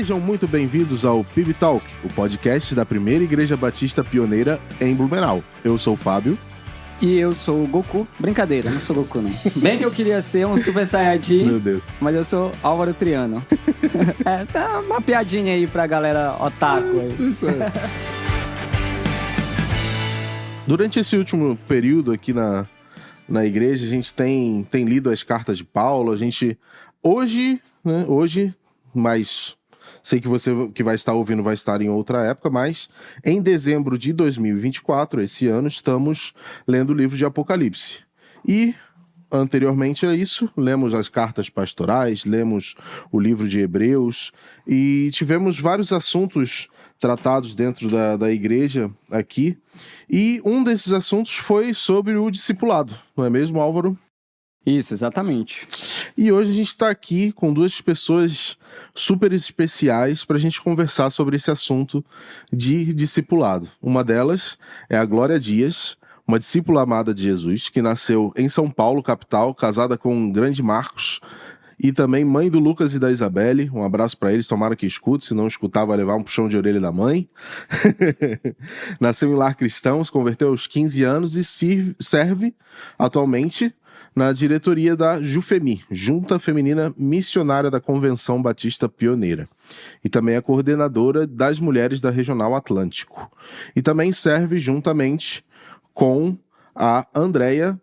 Sejam muito bem-vindos ao PIB Talk, o podcast da primeira igreja batista pioneira em Blumenau. Eu sou o Fábio. E eu sou o Goku. Brincadeira, não sou Goku, não. Bem que eu queria ser um Super Saiyajin, Meu Deus. Mas eu sou Álvaro Triano. Tá uma piadinha aí pra galera otaku aí. Isso aí. Durante esse último período aqui na igreja, a gente tem lido as cartas de Paulo. A gente, hoje, mas sei que você que vai estar ouvindo vai estar em outra época, mas em dezembro de 2024, esse ano, estamos lendo o livro de Apocalipse. E, anteriormente a isso, lemos as cartas pastorais, lemos o livro de Hebreus e tivemos vários assuntos tratados dentro da igreja aqui. E um desses assuntos foi sobre o discipulado, não é mesmo, Álvaro? Isso, exatamente. E hoje a gente está aqui com duas pessoas super especiais para a gente conversar sobre esse assunto de discipulado. Uma delas é a Glória Dias, uma discípula amada de Jesus, que nasceu em São Paulo, capital, casada com o grande Marcos, e também mãe do Lucas e da Isabelle. Um abraço para eles, tomara que escute, se não escutar vai levar um puxão de orelha da mãe. Nasceu em lar cristão, se converteu aos 15 anos e serve atualmente na diretoria da JUFEMI, Junta Feminina Missionária da Convenção Batista Pioneira. E também é coordenadora das mulheres da Regional Atlântico. E também serve juntamente com a Andréia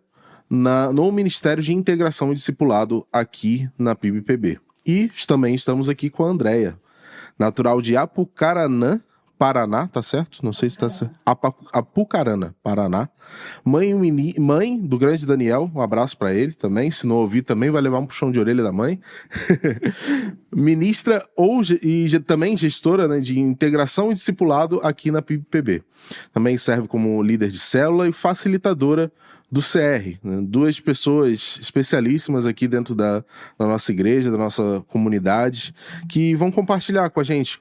no Ministério de Integração e Discipulado aqui na PIB-PB. E também estamos aqui com a Andréia, natural de Apucarana, Paraná, tá certo? Não sei se tá certo. Apucarana, Paraná. Mãe do grande Daniel, um abraço pra ele também. Se não ouvir, também vai levar um puxão de orelha da mãe. Ministra e também gestora, né, de integração e discipulado aqui na PIB-PB. Também serve como líder de célula e facilitadora do CR, né? Duas pessoas especialíssimas aqui dentro da nossa igreja, da nossa comunidade, que vão compartilhar com a gente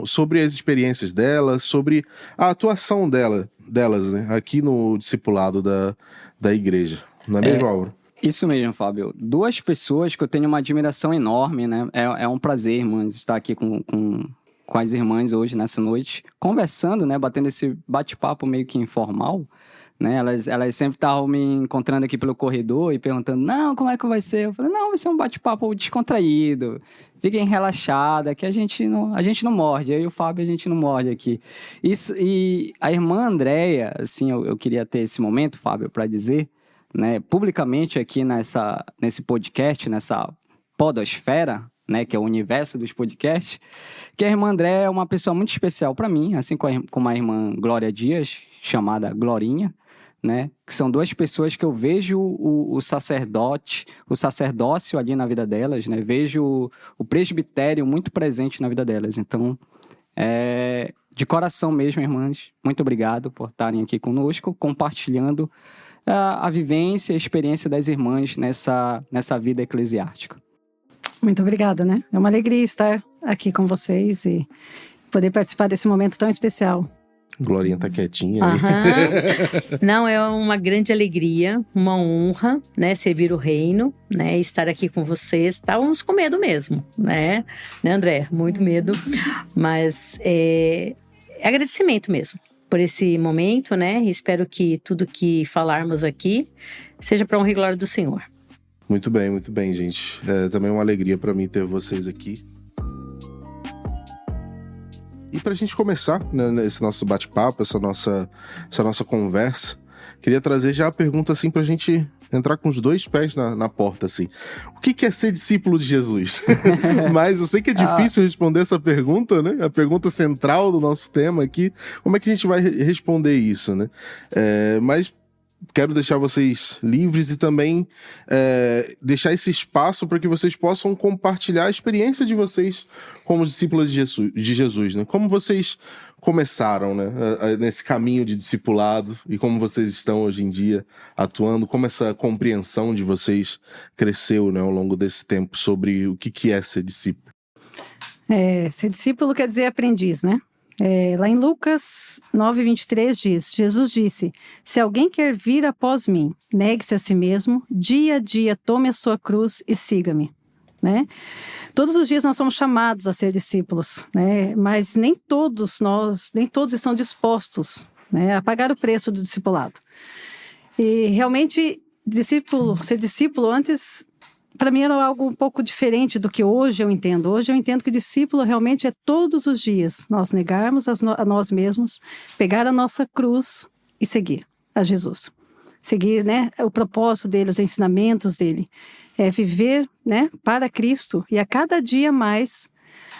sobre as experiências delas, sobre a atuação delas, né, aqui no discipulado da igreja. Não é mesmo, Álvaro? Isso mesmo, Fábio. Duas pessoas que eu tenho uma admiração enorme, né? É um prazer, irmãs, estar aqui com as irmãs hoje, nessa noite, conversando, né? Batendo esse bate-papo meio que informal, né? Elas sempre estavam me encontrando aqui pelo corredor e perguntando, não, como é que vai ser? Eu falei, não, vai ser um bate-papo descontraído, fiquem relaxadas, que a gente não morde, eu e o Fábio a gente não morde aqui. Isso, e a irmã Andréia, assim, eu queria ter esse momento, Fábio, para dizer, né, publicamente aqui nesse podcast, nessa podosfera, né, que é o universo dos podcasts, que a irmã Andréia é uma pessoa muito especial para mim, assim como a irmã Glória Dias, chamada Glorinha, né, que são duas pessoas que eu vejo o sacerdócio ali na vida delas, né, vejo o presbitério muito presente na vida delas. Então, de coração mesmo, irmãs, muito obrigado por estarem aqui conosco, compartilhando a vivência e a experiência das irmãs nessa vida eclesiástica. Muito obrigada, né? É uma alegria estar aqui com vocês e poder participar desse momento tão especial. Glorinha tá quietinha aí. Não, é uma grande alegria, uma honra, né, servir o reino, né, estar aqui com vocês. Estávamos com medo mesmo, né, André? Muito medo, mas é agradecimento mesmo por esse momento, né? Espero que tudo que falarmos aqui seja para honra e glória do Senhor. Muito bem, gente. É também uma alegria para mim ter vocês aqui. E pra gente começar, né, esse nosso bate-papo, essa nossa conversa, queria trazer já a pergunta assim pra gente entrar com os dois pés na porta, assim. O que é ser discípulo de Jesus? Mas eu sei que é difícil responder essa pergunta, né? A pergunta central do nosso tema aqui. Como é que a gente vai responder isso, né? Mas quero deixar vocês livres e também deixar esse espaço para que vocês possam compartilhar a experiência de vocês como discípulos de Jesus, né? Como vocês começaram, né, nesse caminho de discipulado e como vocês estão hoje em dia atuando, como essa compreensão de vocês cresceu, né, ao longo desse tempo sobre o que é ser discípulo. Ser discípulo quer dizer aprendiz, né? Lá em Lucas 9:23 diz, Jesus disse, se alguém quer vir após mim, negue-se a si mesmo, dia a dia tome a sua cruz e siga-me, né? Todos os dias nós somos chamados a ser discípulos, né? Mas nem todos estão dispostos, né, a pagar o preço do discipulado. E realmente, ser discípulo antes, para mim era algo um pouco diferente do que hoje eu entendo. Hoje eu entendo que discípulo realmente é todos os dias nós negarmos a nós mesmos, pegar a nossa cruz e seguir a Jesus. Seguir, né, o propósito dele, os ensinamentos dele. É viver, né, para Cristo e a cada dia mais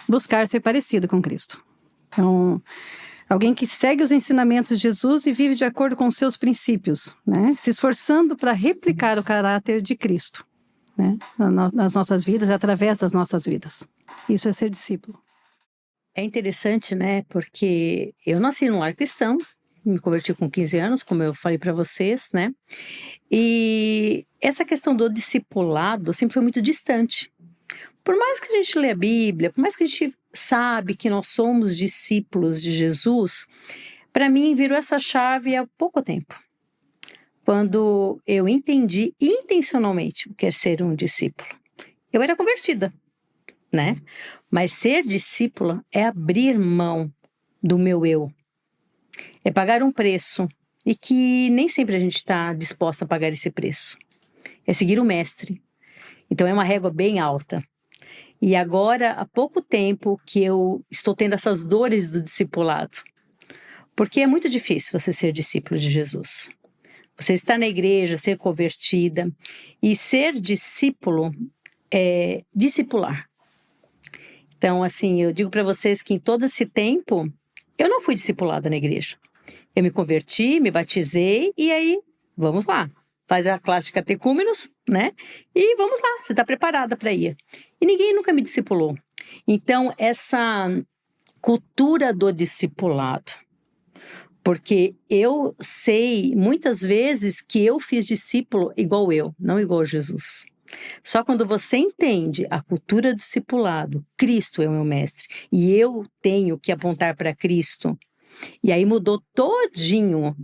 buscar ser parecido com Cristo. Então, alguém que segue os ensinamentos de Jesus e vive de acordo com os seus princípios, né, se esforçando para replicar o caráter de Cristo, né, nas nossas vidas, através das nossas vidas. Isso é ser discípulo. É interessante, né? Porque eu nasci num lar cristão, me converti com 15 anos, como eu falei para vocês, né? E essa questão do discipulado sempre foi muito distante. Por mais que a gente lê a Bíblia, por mais que a gente sabe que nós somos discípulos de Jesus, para mim virou essa chave há pouco tempo. Quando eu entendi intencionalmente o que é ser um discípulo. Eu era convertida, né? Mas ser discípula é abrir mão do meu eu. É pagar um preço e que nem sempre a gente está disposta a pagar esse preço. É seguir o mestre. Então é uma régua bem alta. E agora, há pouco tempo que eu estou tendo essas dores do discipulado. Porque é muito difícil você ser discípulo de Jesus. Você estar na igreja, ser convertida. E ser discípulo é discipular. Então, assim, eu digo para vocês que em todo esse tempo, eu não fui discipulada na igreja. Eu me converti, me batizei e aí, vamos lá. Faz a classe de catecúmenos, né? E vamos lá, você está preparada para ir. E ninguém nunca me discipulou. Então, essa cultura do discipulado, porque eu sei muitas vezes que eu fiz discípulo igual eu, não igual Jesus. Só quando você entende a cultura do discipulado, Cristo é o meu mestre, e eu tenho que apontar para Cristo, e aí mudou todinho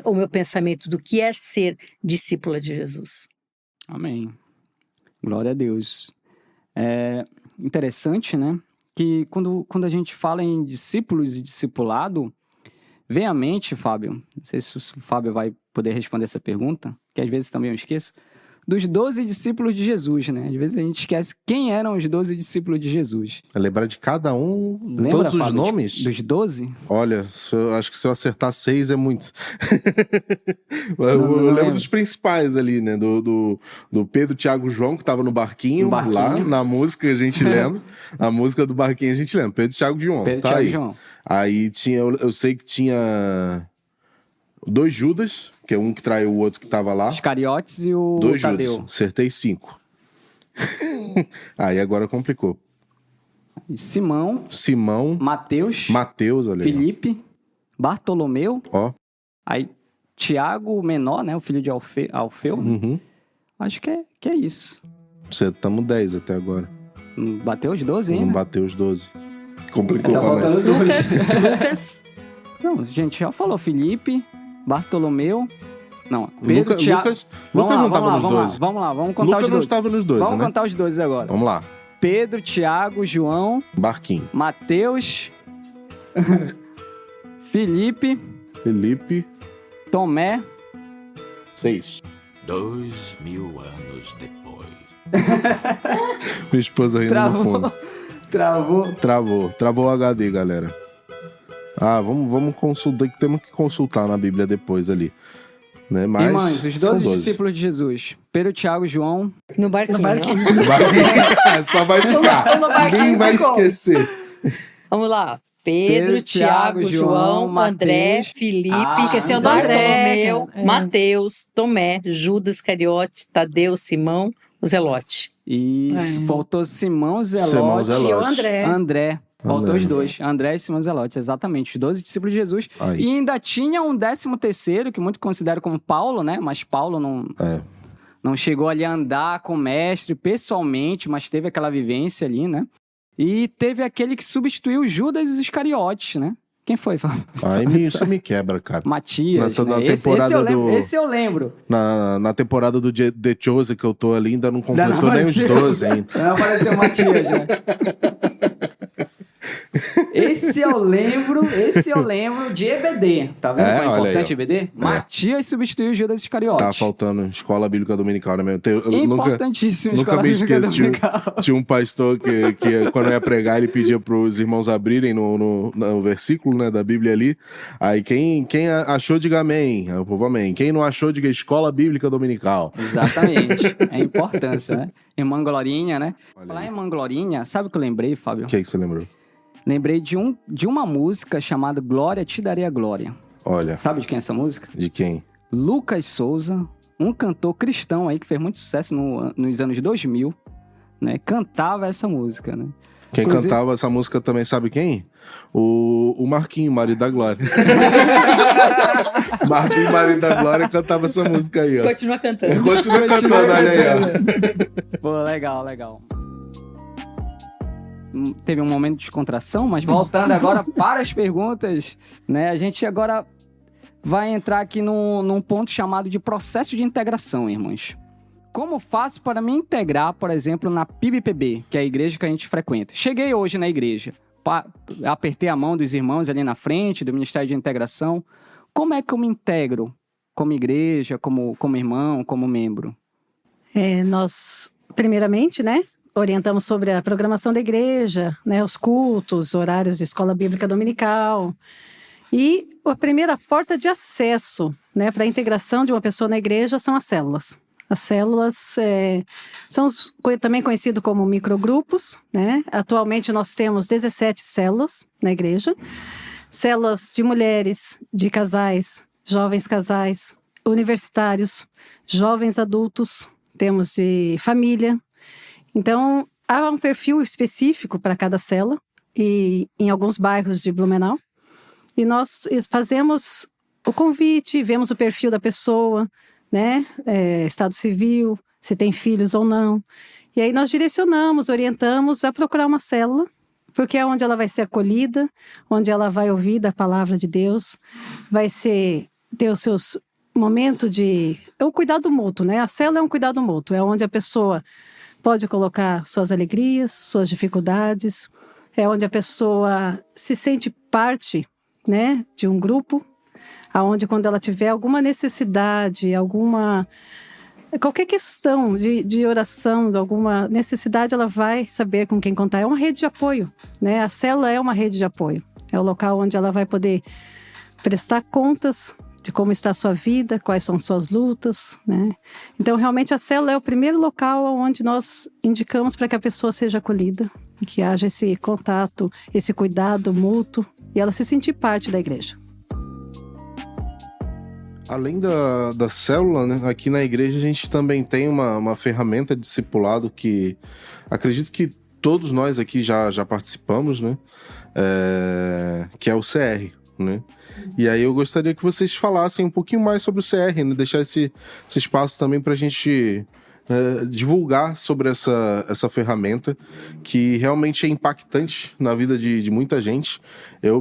o meu pensamento do que é ser discípula de Jesus. Amém. Glória a Deus. É interessante, né? Que quando a gente fala em discípulos e discipulado, vem à mente, Fábio, não sei se o Fábio vai poder responder essa pergunta, que às vezes também eu esqueço, dos 12 discípulos de Jesus, né? Às vezes a gente esquece quem eram os 12 discípulos de Jesus. É lembrar de cada um, Lembra, todos os Fábio, nomes? dos 12? Olha, acho que se eu acertar 6 é muito. Eu lembro dos principais ali, né? Do Pedro, Tiago, João, que tava no barquinho, lá na música a gente lembra. A música do barquinho a gente lembra. Pedro, Tiago e João. Pedro, tá Tiago aí. e João. Aí tinha, eu sei que tinha 2 Judas, que é um que traiu o outro que tava lá. Iscariotes e o 2 Tadeu. Judas, acertei 5. Aí agora complicou. Simão, Mateus, olha aí. Felipe, Bartolomeu, Ó. Aí Tiago, o menor, né? O filho de Alfeu. Uhum. Acho que é isso. Acertamos 10 até agora. Não bateu os 12 ainda? Não bateu os 12. Complicou Tá pra nós. faltando 2. Lucas. Não, a gente já falou Felipe, Bartolomeu. Não, Pedro, Tiago. Lucas não tava nos 12. Vamos lá, vamos contar Lucas os 12. não estava nos 12, Vamos né? contar os 12 agora. Vamos lá. Pedro, Tiago, João, Barquinho. Mateus, Felipe, Tomé. 6. 2000 anos depois. Minha esposa rindo no fundo. Travou o HD, galera. Ah, vamos consultar, que temos que consultar na Bíblia depois ali. Né? Mas Irmãos, os 12 discípulos de Jesus. Pedro, Tiago, João. No barquinho. Só vai ficar. Ninguém vai esquecer. Vamos lá. Pedro, Tiago, João, André, Mateus. Felipe, Esqueceu do André, Bartolomeu, cara. Mateus, Tomé, Judas, Cariote, Tadeu, Simão, o Zelote. Isso, faltou Simão, Simão, Zelote Zelote. E o André. André. Faltou André. os 2, André e Simão Zelote, exatamente, os 12 discípulos de Jesus. Aí. E ainda tinha um 13º, que muito considero como Paulo, né? Mas Paulo não chegou ali a andar com o mestre pessoalmente, mas teve aquela vivência ali, né? E teve aquele que substituiu Judas e os Iscariotes, né? Quem foi, Fábio? Isso me quebra, cara. Matias, Na né? temporada Esse eu lembro. Na temporada do The Chosen que eu tô ali, ainda não completou nem os apareceu. 12 ainda. Não apareceu o Matias, né? Esse eu lembro de EBD. Tá vendo como é olha importante aí, ó. EBD? Matias substituiu Judas Iscariote. Tá faltando escola bíblica dominical, né, meu? Importantíssimo. Nunca me Escola Bíblica esqueço. Dominical. Tinha um pastor que quando eu ia pregar, ele pedia pros irmãos abrirem no versículo, né, da Bíblia ali. Aí quem achou, diga amém. Aí o povo amém. Quem não achou, diga escola bíblica dominical. Exatamente. É a importância, né? Irmã Glorinha, né? Olha Falar aí. em Irmã Glorinha, sabe o que eu lembrei, Fábio? O que você lembrou? Lembrei de uma música chamada Glória Te Darei a Glória. Olha, Sabe de quem é essa música? de quem? Lucas Souza, um cantor cristão aí que fez muito sucesso nos anos 2000, né? Cantava essa música, né? Quem Inclusive- cantava essa música também, sabe quem? O Marquinho, marido da Glória. Marquinho, marido da Glória, cantava essa música aí, ó. Continua cantando. Continua cantando, olha aí, ó. Pô, legal. Teve um momento de descontração, mas voltando agora para as perguntas, né? A gente agora vai entrar aqui num ponto chamado de processo de integração, irmãos. Como faço para me integrar, por exemplo, na PIBPB, que é a igreja que a gente frequenta? Cheguei hoje na igreja, apertei a mão dos irmãos ali na frente, do Ministério de Integração. Como é que eu me integro como igreja, como irmão, como membro? Nós, primeiramente, né, orientamos sobre a programação da igreja, né, os cultos, horários de escola bíblica dominical. E a primeira porta de acesso, né, para a integração de uma pessoa na igreja são as células. As células são também conhecidos como microgrupos, né? Atualmente nós temos 17 células na igreja. Células de mulheres, de casais, jovens casais, universitários, jovens adultos, temos de família. Então, há um perfil específico para cada célula e em alguns bairros de Blumenau. E nós fazemos o convite, vemos o perfil da pessoa, né? Estado civil, se tem filhos ou não. E aí nós direcionamos, orientamos a procurar uma célula, porque é onde ela vai ser acolhida, onde ela vai ouvir da palavra de Deus, vai ter os seus momentos de... É um cuidado mútuo, né? A célula é um cuidado mútuo, é onde a pessoa pode colocar suas alegrias, suas dificuldades, é onde a pessoa se sente parte, né, de um grupo, aonde quando ela tiver alguma necessidade, qualquer questão de oração, de alguma necessidade, ela vai saber com quem contar. É uma rede de apoio, né? A célula é uma rede de apoio. É o local onde ela vai poder prestar contas de como está a sua vida, quais são suas lutas, né? Então, realmente, a célula é o primeiro local onde nós indicamos para que a pessoa seja acolhida e que haja esse contato, esse cuidado mútuo e ela se sentir parte da igreja. Além da célula, né, aqui na igreja a gente também tem uma ferramenta de discipulado que acredito que todos nós aqui já participamos, né? Que é o CR, né? E aí eu gostaria que vocês falassem um pouquinho mais sobre o CR, né? Deixar esse espaço também para a gente divulgar sobre essa ferramenta que realmente é impactante na vida de muita gente. Eu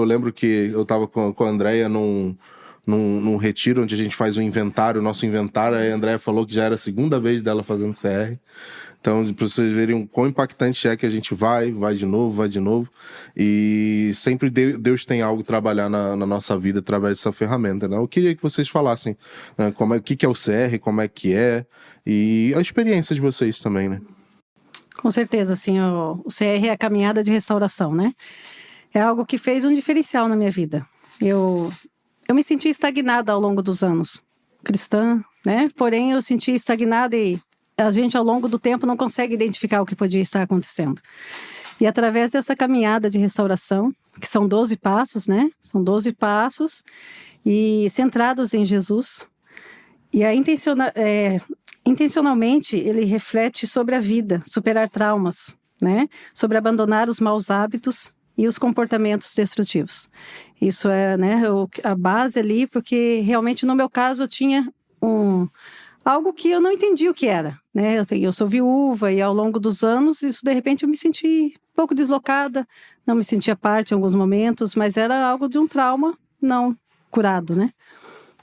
lembro que eu estava com a Andréia num retiro onde a gente faz o nosso inventário, aí a Andréia falou que já era a segunda vez dela fazendo CR. Então, para vocês verem o quão impactante é que a gente vai de novo. E sempre Deus tem algo a trabalhar na nossa vida através dessa ferramenta, né? Eu queria que vocês falassem, né, o que é o CR, como é que é, e a experiência de vocês também, né? Com certeza, assim, o CR é a caminhada de restauração, né? É algo que fez um diferencial na minha vida. Eu me senti estagnada ao longo dos anos, cristã, né? Porém, eu senti estagnada e a gente, ao longo do tempo, não consegue identificar o que podia estar acontecendo. E através dessa caminhada de restauração, que são 12 passos, né? São 12 passos e centrados em Jesus. E intencionalmente, ele reflete sobre a vida, superar traumas, né? Sobre abandonar os maus hábitos e os comportamentos destrutivos. Isso é, né, a base ali, porque realmente no meu caso eu tinha algo que eu não entendi o que era. né? Eu sou viúva e ao longo dos anos, isso de repente eu me senti um pouco deslocada, não me sentia parte em alguns momentos, mas era algo de um trauma não curado, né?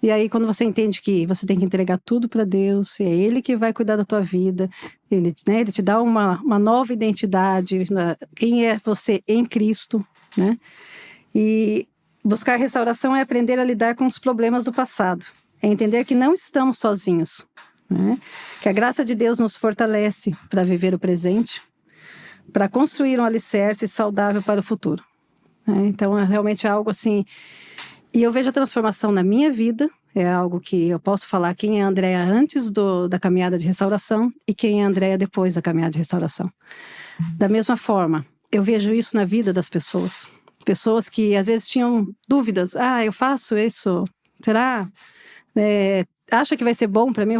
E aí, quando você entende que você tem que entregar tudo para Deus, é Ele que vai cuidar da tua vida, Ele, né, Ele te dá uma nova identidade, quem é você em Cristo, né? E buscar restauração é aprender a lidar com os problemas do passado, é entender que não estamos sozinhos, né? Que a graça de Deus nos fortalece para viver o presente, para construir um alicerce saudável para o futuro, né? Então, é realmente algo assim. E eu vejo a transformação na minha vida, é algo que eu posso falar quem é a Andréa antes da caminhada de restauração e quem é a Andréa depois da caminhada de restauração. Da mesma forma, eu vejo isso na vida das pessoas. Pessoas que às vezes tinham dúvidas, eu faço isso, será? Acha que vai ser bom para mim?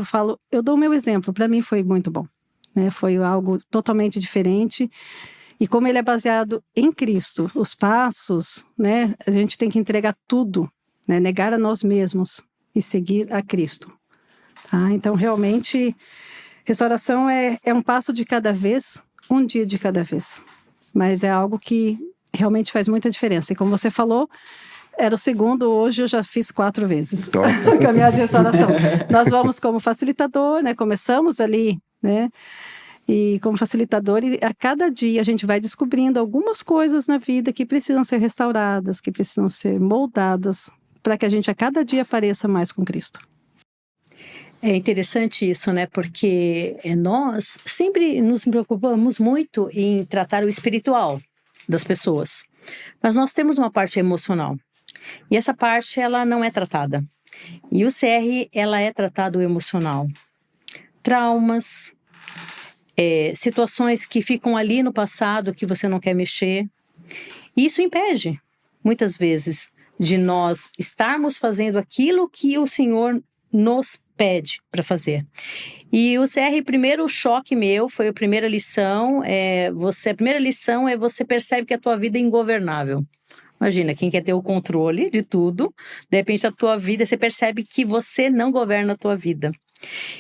Eu dou o meu exemplo, para mim foi muito bom, né? Foi algo totalmente diferente. E como ele é baseado em Cristo, os passos, né, a gente tem que entregar tudo, né, negar a nós mesmos e seguir a Cristo. Tá? Então, realmente, restauração é um passo de cada vez, um dia de cada vez. Mas é algo que realmente faz muita diferença. E como você falou, era o segundo, hoje eu já fiz 4 vezes a caminhada de restauração. Nós vamos como facilitador, né, começamos ali, né, e como facilitador, e a cada dia a gente vai descobrindo algumas coisas na vida que precisam ser restauradas, que precisam ser moldadas, para que a gente a cada dia pareça mais com Cristo. É interessante isso, né? Porque nós sempre nos preocupamos muito em tratar o espiritual das pessoas. Mas nós temos uma parte emocional. E essa parte, ela não é tratada. E o CR, ela é tratado emocional. Traumas, situações que ficam ali no passado que você não quer mexer. E isso impede, muitas vezes, de nós estarmos fazendo aquilo que o Senhor nos pede para fazer. E o CR, primeiro choque meu, foi a primeira lição, a primeira lição é você percebe que a tua vida é ingovernável. Imagina, quem quer ter o controle de tudo, de repente a tua vida, você percebe que você não governa a tua vida.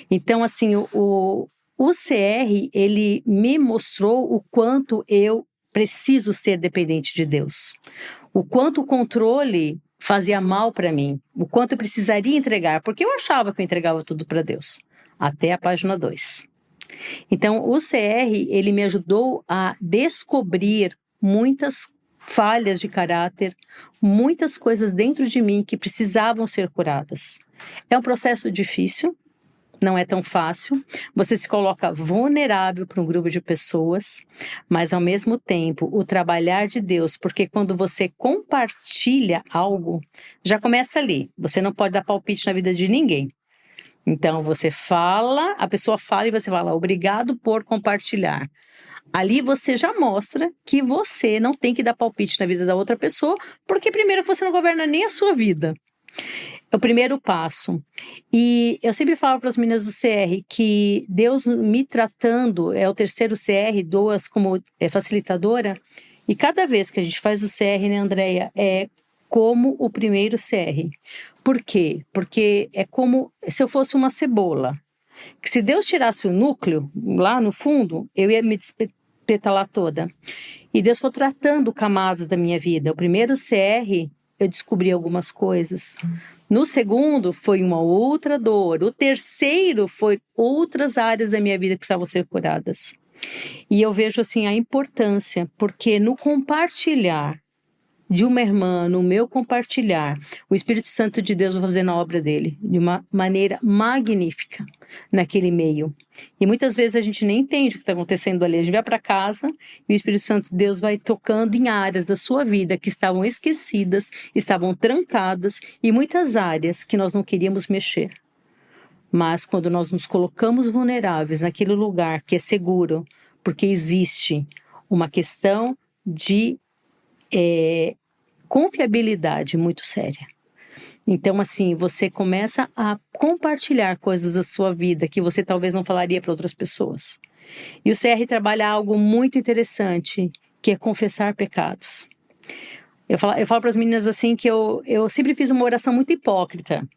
Então, assim, o CR, ele me mostrou o quanto eu preciso ser dependente de Deus. O quanto o controle fazia mal para mim. O quanto eu precisaria entregar. Porque eu achava que eu entregava tudo para Deus. Até a página 2. Então, o CR, ele me ajudou a descobrir muitas falhas de caráter, muitas coisas dentro de mim que precisavam ser curadas. É um processo difícil. Não é tão fácil, você se coloca vulnerável para um grupo de pessoas, mas ao mesmo tempo o trabalhar de Deus, porque quando você compartilha algo, já começa ali, você não pode dar palpite na vida de ninguém. Então você fala, a pessoa fala e você fala, obrigado por compartilhar. Ali você já mostra que você não tem que dar palpite na vida da outra pessoa, porque primeiro que você não governa nem a sua vida. É o primeiro passo. E eu sempre falo para as meninas do CR que Deus me tratando, é o terceiro CR, duas como facilitadora, e cada vez que a gente faz o CR, né, Andréia, é como o primeiro CR. Por quê? Porque é como se eu fosse uma cebola. Que se Deus tirasse o núcleo, lá no fundo, eu ia me despetalar toda. E Deus foi tratando camadas da minha vida. O primeiro CR, eu descobri algumas coisas. No segundo, foi uma outra dor. O terceiro, foi outras áreas da minha vida que precisavam ser curadas. E eu vejo, assim, a importância, porque no compartilhar de uma irmã, no meu compartilhar, o Espírito Santo de Deus vai fazendo a obra dele de uma maneira magnífica naquele meio. E muitas vezes a gente nem entende o que está acontecendo ali. A gente vai para casa e o Espírito Santo de Deus vai tocando em áreas da sua vida que estavam esquecidas, estavam trancadas e muitas áreas que nós não queríamos mexer. Mas quando nós nos colocamos vulneráveis naquele lugar que é seguro, porque existe uma questão de confiabilidade muito séria. Então, assim, você começa a compartilhar coisas da sua vida que você talvez não falaria para outras pessoas. E o CR trabalha algo muito interessante, que é confessar pecados. Eu falo para as meninas assim que eu sempre fiz uma oração muito hipócrita.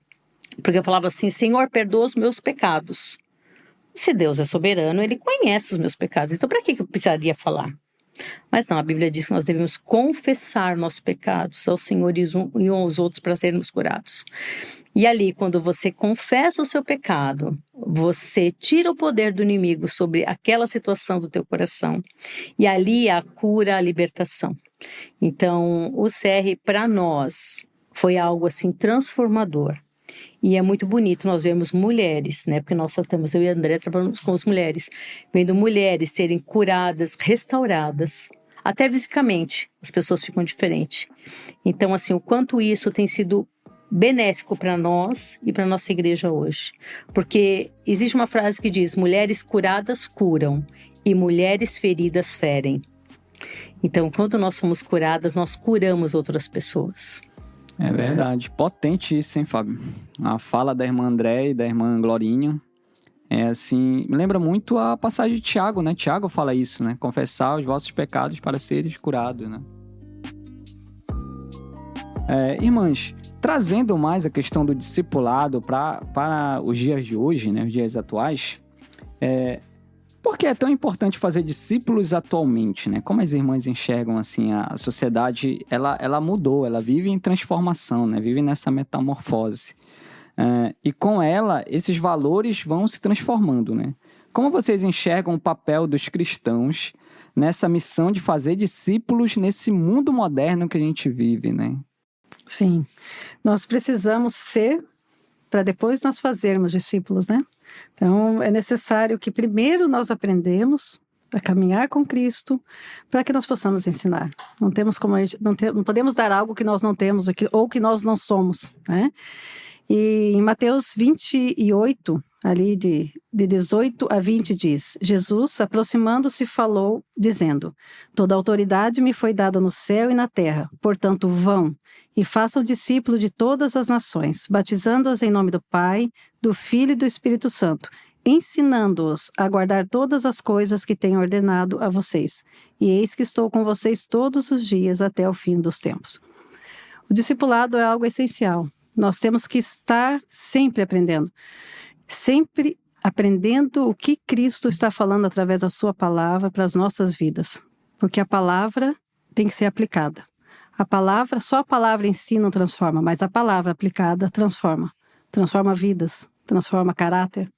Porque eu falava assim, Senhor, perdoa os meus pecados. Se Deus é soberano, ele conhece os meus pecados. Então, para que eu precisaria falar? Mas não, a Bíblia diz que nós devemos confessar nossos pecados ao Senhor e aos outros para sermos curados. E ali, quando você confessa o seu pecado, você tira o poder do inimigo sobre aquela situação do teu coração. E ali a cura, a libertação. Então, o CR para nós foi algo assim transformador. E é muito bonito nós vemos mulheres, né? Porque nós estamos, eu e a André trabalhando com as mulheres, vendo mulheres serem curadas, restauradas, até fisicamente, as pessoas ficam diferentes. Então, assim, o quanto isso tem sido benéfico para nós e para nossa igreja hoje. Porque existe uma frase que diz: mulheres curadas curam e mulheres feridas ferem. Então, quando nós somos curadas, nós curamos outras pessoas. É verdade. Potente isso, hein, Fábio? A fala da irmã André e da irmã Glorinha é assim, me lembra muito a passagem de Tiago, né? Tiago fala isso, né? Confessar os vossos pecados para seres curados, né? Irmãs, trazendo mais a questão do discipulado para os dias de hoje, né? Os dias atuais, por que é tão importante fazer discípulos atualmente, né? Como as irmãs enxergam, assim, a sociedade, ela mudou, ela vive em transformação, né? Vive nessa metamorfose. E com ela, esses valores vão se transformando, né? Como vocês enxergam o papel dos cristãos nessa missão de fazer discípulos nesse mundo moderno que a gente vive, né? Sim, nós precisamos ser para depois nós fazermos discípulos, né? Então, é necessário que primeiro nós aprendemos a caminhar com Cristo para que nós possamos ensinar. Não temos como não podemos dar algo que nós não temos ou que nós não somos, né? E em Mateus 28, ali de 18 a 20 diz: Jesus, aproximando-se, falou, dizendo: toda autoridade me foi dada no céu e na terra, portanto vão e façam discípulo de todas as nações, batizando-os em nome do Pai, do Filho e do Espírito Santo, ensinando-os a guardar todas as coisas que tenho ordenado a vocês. E eis que estou com vocês todos os dias até o fim dos tempos. O discipulado é algo essencial. Nós temos que estar sempre aprendendo o que Cristo está falando através da sua palavra para as nossas vidas. Porque a palavra tem que ser aplicada. Só a palavra em si não transforma, mas a palavra aplicada transforma. Transforma vidas, transforma caráter.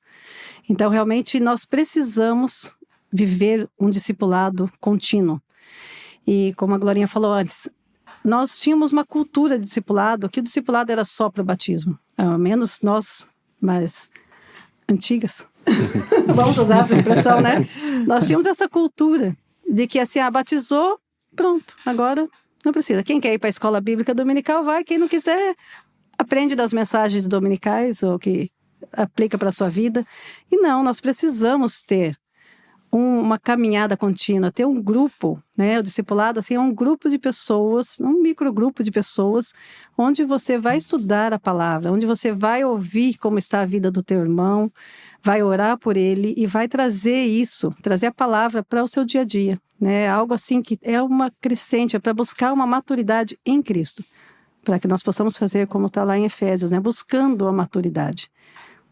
Então, realmente, nós precisamos viver um discipulado contínuo. E como a Glorinha falou antes, nós tínhamos uma cultura de discipulado, que o discipulado era só para o batismo. Ao menos nós, mais antigas, vamos usar essa expressão, né? Nós tínhamos essa cultura de que assim, batizou, pronto, agora não precisa. Quem quer ir para a escola bíblica dominical vai, quem não quiser, aprende das mensagens dominicais ou que aplica para a sua vida. E não, nós precisamos ter uma caminhada contínua, ter um grupo, né? O discipulado, assim, é um grupo de pessoas, um microgrupo de pessoas, onde você vai estudar a palavra, onde você vai ouvir como está a vida do teu irmão, vai orar por ele e vai trazer a palavra para o seu dia a dia, né? Algo assim que é uma crescente, é para buscar uma maturidade em Cristo, para que nós possamos fazer como está lá em Efésios, né? Buscando a maturidade.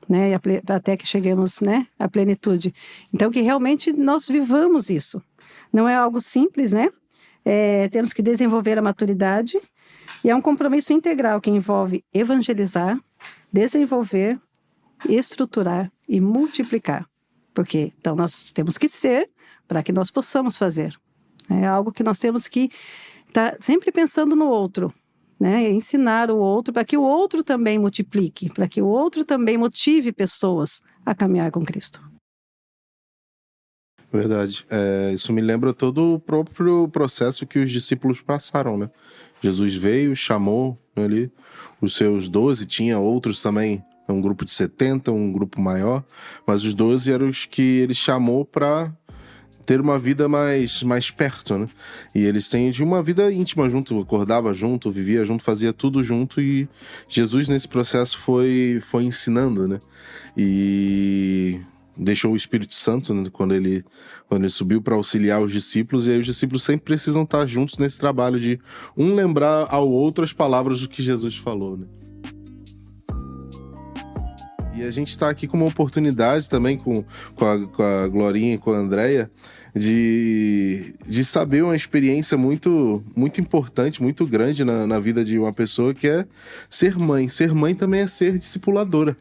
Né, até que cheguemos, né, à plenitude. Então, que realmente nós vivamos isso. Não é algo simples, né? Temos que desenvolver a maturidade e é um compromisso integral que envolve evangelizar, desenvolver, estruturar e multiplicar. Porque, então, nós temos que ser para que nós possamos fazer. É algo que nós temos que estar sempre pensando no outro, né? Ensinar o outro para que o outro também multiplique, para que o outro também motive pessoas a caminhar com Cristo. Verdade. Isso me lembra todo o próprio processo que os discípulos passaram, né? Jesus veio, chamou ali os seus 12, tinha outros também, um grupo de 70, um grupo maior, mas os 12 eram os que ele chamou para ter uma vida mais perto, né? E eles têm uma vida íntima junto, acordava junto, vivia junto, fazia tudo junto, e Jesus nesse processo foi ensinando, né? E deixou o Espírito Santo, né, quando ele subiu para auxiliar os discípulos, e aí os discípulos sempre precisam estar juntos nesse trabalho de um lembrar ao outro as palavras do que Jesus falou, né? E a gente está aqui com uma oportunidade também com a Glorinha e com a Andréia de saber uma experiência muito, muito importante, muito grande na vida de uma pessoa, que é ser mãe. Ser mãe também é ser discipuladora,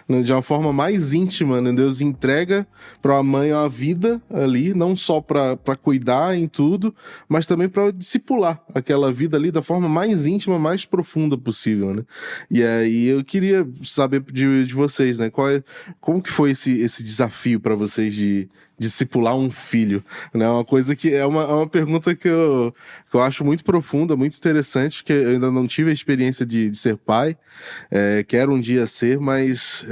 né? De uma forma mais íntima, né? Deus entrega para a mãe uma vida ali, não só para cuidar em tudo, mas também para discipular aquela vida ali da forma mais íntima, mais profunda possível, né? E aí eu queria saber de vocês, né? Como que foi esse desafio para vocês de discipular um filho, né? Uma coisa que é uma pergunta que eu acho muito profunda, muito interessante, que eu ainda não tive a experiência de ser pai, quero um dia ser, mas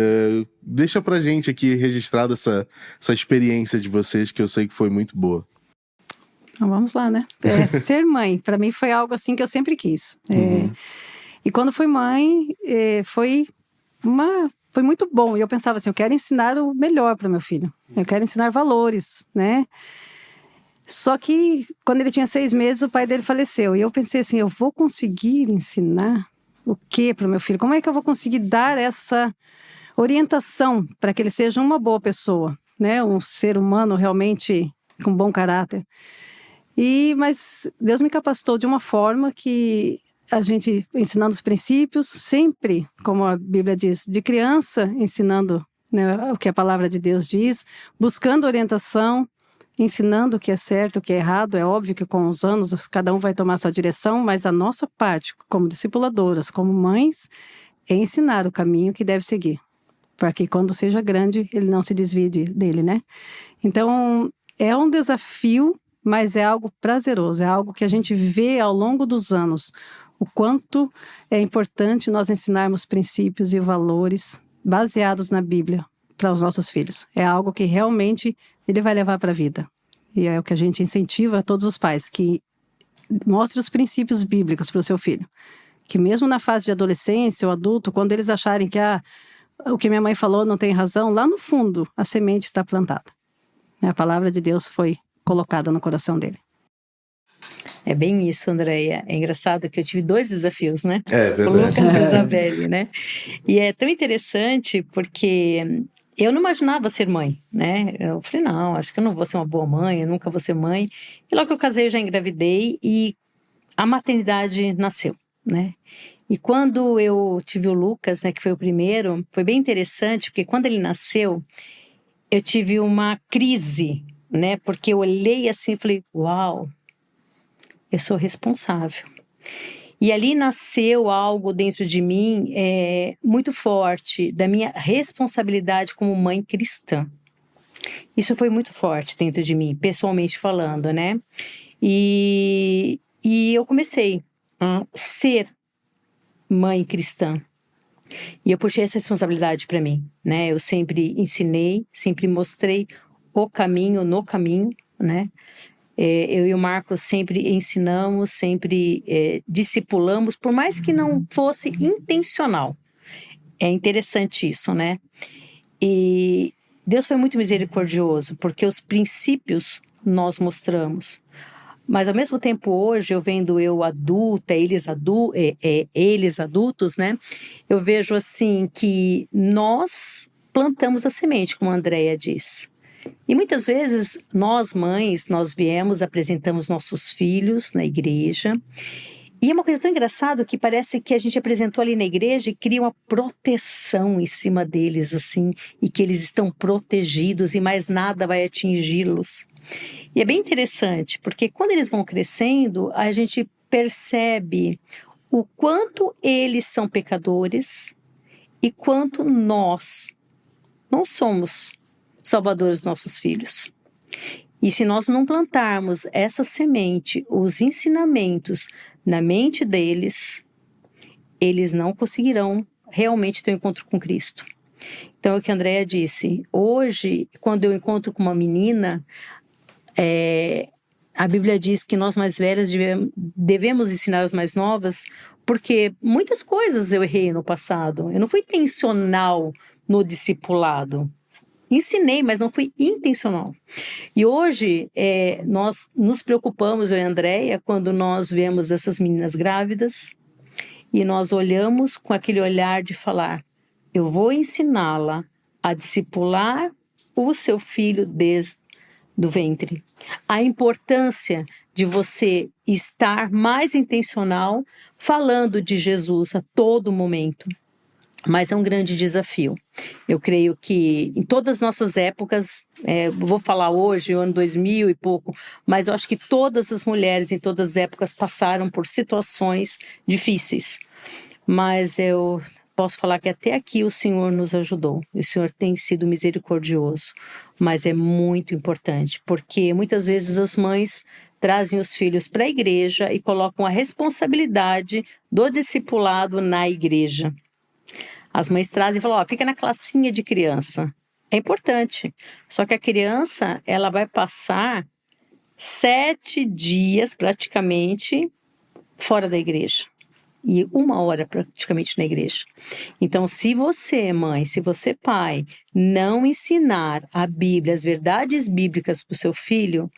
deixa pra gente aqui registrada essa experiência de vocês, que eu sei que foi muito boa. Então vamos lá, né? Ser mãe, para mim foi algo assim que eu sempre quis. E quando fui mãe, foi muito bom. E eu pensava assim, eu quero ensinar o melhor para meu filho. Eu quero ensinar valores, né? Só que quando ele tinha 6 meses, o pai dele faleceu. E eu pensei assim, eu vou conseguir ensinar o quê para o meu filho? Como é que eu vou conseguir dar essa orientação para que ele seja uma boa pessoa, né? Um ser humano realmente com bom caráter. Mas Deus me capacitou de uma forma que a gente ensinando os princípios, sempre, como a Bíblia diz, de criança, ensinando, né, o que a palavra de Deus diz, buscando orientação, ensinando o que é certo, o que é errado. É óbvio que com os anos cada um vai tomar sua direção, mas a nossa parte, como discipuladoras, como mães, é ensinar o caminho que deve seguir, para que quando seja grande, ele não se desvie dele, né? Então, é um desafio, mas é algo prazeroso, é algo que a gente vê ao longo dos anos, o quanto é importante nós ensinarmos princípios e valores baseados na Bíblia para os nossos filhos. É algo que realmente ele vai levar para a vida. E é o que a gente incentiva a todos os pais, que mostre os princípios bíblicos para o seu filho. Que mesmo na fase de adolescência ou adulto, quando eles acharem que o que minha mãe falou não tem razão, lá no fundo a semente está plantada. A palavra de Deus foi colocada no coração dele. É bem isso, Andréia. É engraçado que eu tive 2 desafios, né? É verdade. O Lucas e Isabelle, né? E é tão interessante porque eu não imaginava ser mãe, né? Eu falei, não, acho que eu não vou ser uma boa mãe, eu nunca vou ser mãe. E logo que eu casei, eu já engravidei e a maternidade nasceu, né? E quando eu tive o Lucas, né, que foi o primeiro, foi bem interessante, porque quando ele nasceu, eu tive uma crise, né? Porque eu olhei assim e falei, uau, eu sou responsável. E ali nasceu algo dentro de mim muito forte, da minha responsabilidade como mãe cristã. Isso foi muito forte dentro de mim, pessoalmente falando, né? E eu comecei a ser mãe cristã. E eu puxei essa responsabilidade para mim, né? Eu sempre ensinei, sempre mostrei o caminho no caminho, né? Eu e o Marcos sempre ensinamos, sempre discipulamos, por mais que não fosse intencional. É interessante isso, né? E Deus foi muito misericordioso, porque os princípios nós mostramos. Mas ao mesmo tempo hoje, eu vendo eu adulta, eles adultos, né? Eu vejo assim que nós plantamos a semente, como a Andréia diz. E muitas vezes nós mães, nós viemos, apresentamos nossos filhos na igreja. E é uma coisa tão engraçada que parece que a gente apresentou ali na igreja e cria uma proteção em cima deles, assim, e que eles estão protegidos e mais nada vai atingi-los. E é bem interessante, porque quando eles vão crescendo, a gente percebe o quanto eles são pecadores e quanto nós não somos salvadores dos nossos filhos. E se nós não plantarmos essa semente, os ensinamentos na mente deles, eles não conseguirão realmente ter um encontro com Cristo. Então, é o que a Andréia disse. Hoje, quando eu encontro com uma menina, a Bíblia diz que nós mais velhas devemos ensinar as mais novas, porque muitas coisas eu errei no passado. Eu não fui intencional no discipulado. Ensinei, mas não fui intencional. E hoje, nós nos preocupamos, eu e a Andréia, quando nós vemos essas meninas grávidas e nós olhamos com aquele olhar de falar, eu vou ensiná-la a discipular o seu filho desde do ventre. A importância de você estar mais intencional falando de Jesus a todo momento. Mas é um grande desafio. Eu creio que em todas as nossas épocas, vou falar hoje, o ano 2000 e pouco, mas eu acho que todas as mulheres em todas as épocas passaram por situações difíceis. Mas eu posso falar que até aqui o Senhor nos ajudou. O Senhor tem sido misericordioso. Mas é muito importante, porque muitas vezes as mães trazem os filhos para a igreja e colocam a responsabilidade do discipulado na igreja. As mães trazem e falam, fica na classinha de criança. É importante. Só que a criança, ela vai passar 7 dias, praticamente, fora da igreja. E 1 hora, praticamente, na igreja. Então, se você, mãe, se você, pai, não ensinar a Bíblia, as verdades bíblicas para o seu filho,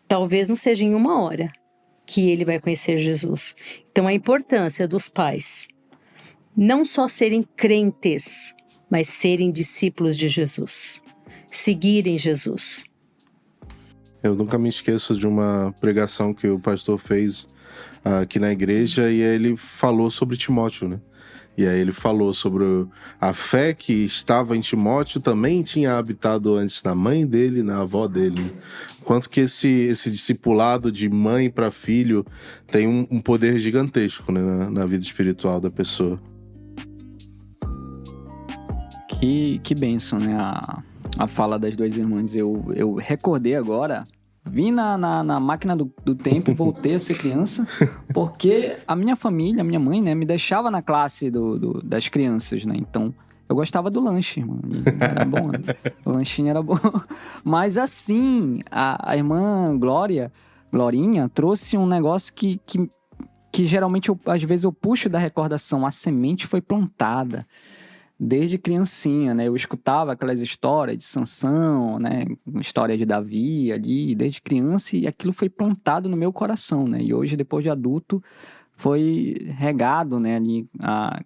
talvez não seja em 1 hora que ele vai conhecer Jesus. Então, a importância dos pais não só serem crentes, mas serem discípulos de Jesus, seguirem Jesus. Eu nunca me esqueço de uma pregação que o pastor fez aqui na igreja, e aí ele falou sobre Timóteo, né? E aí ele falou sobre a fé que estava em Timóteo, também tinha habitado antes na mãe dele, na avó dele. Quanto que esse discipulado de mãe para filho tem um poder gigantesco, né, na vida espiritual da pessoa. Que bênção, né? A fala das 2 irmãs. Eu recordei agora, vim na máquina do tempo, voltei a ser criança, porque a minha família, a minha mãe, né, me deixava na classe das crianças, né? Então, eu gostava do lanche, irmão. Era bom, né? O lanchinho era bom. Mas assim, a irmã Glorinha, trouxe um negócio que geralmente, às vezes, eu puxo da recordação. A semente foi plantada desde criancinha, né? Eu escutava aquelas histórias de Sansão, né? História de Davi ali, desde criança, e aquilo foi plantado no meu coração, né? E hoje, depois de adulto, foi regado, né? Ali,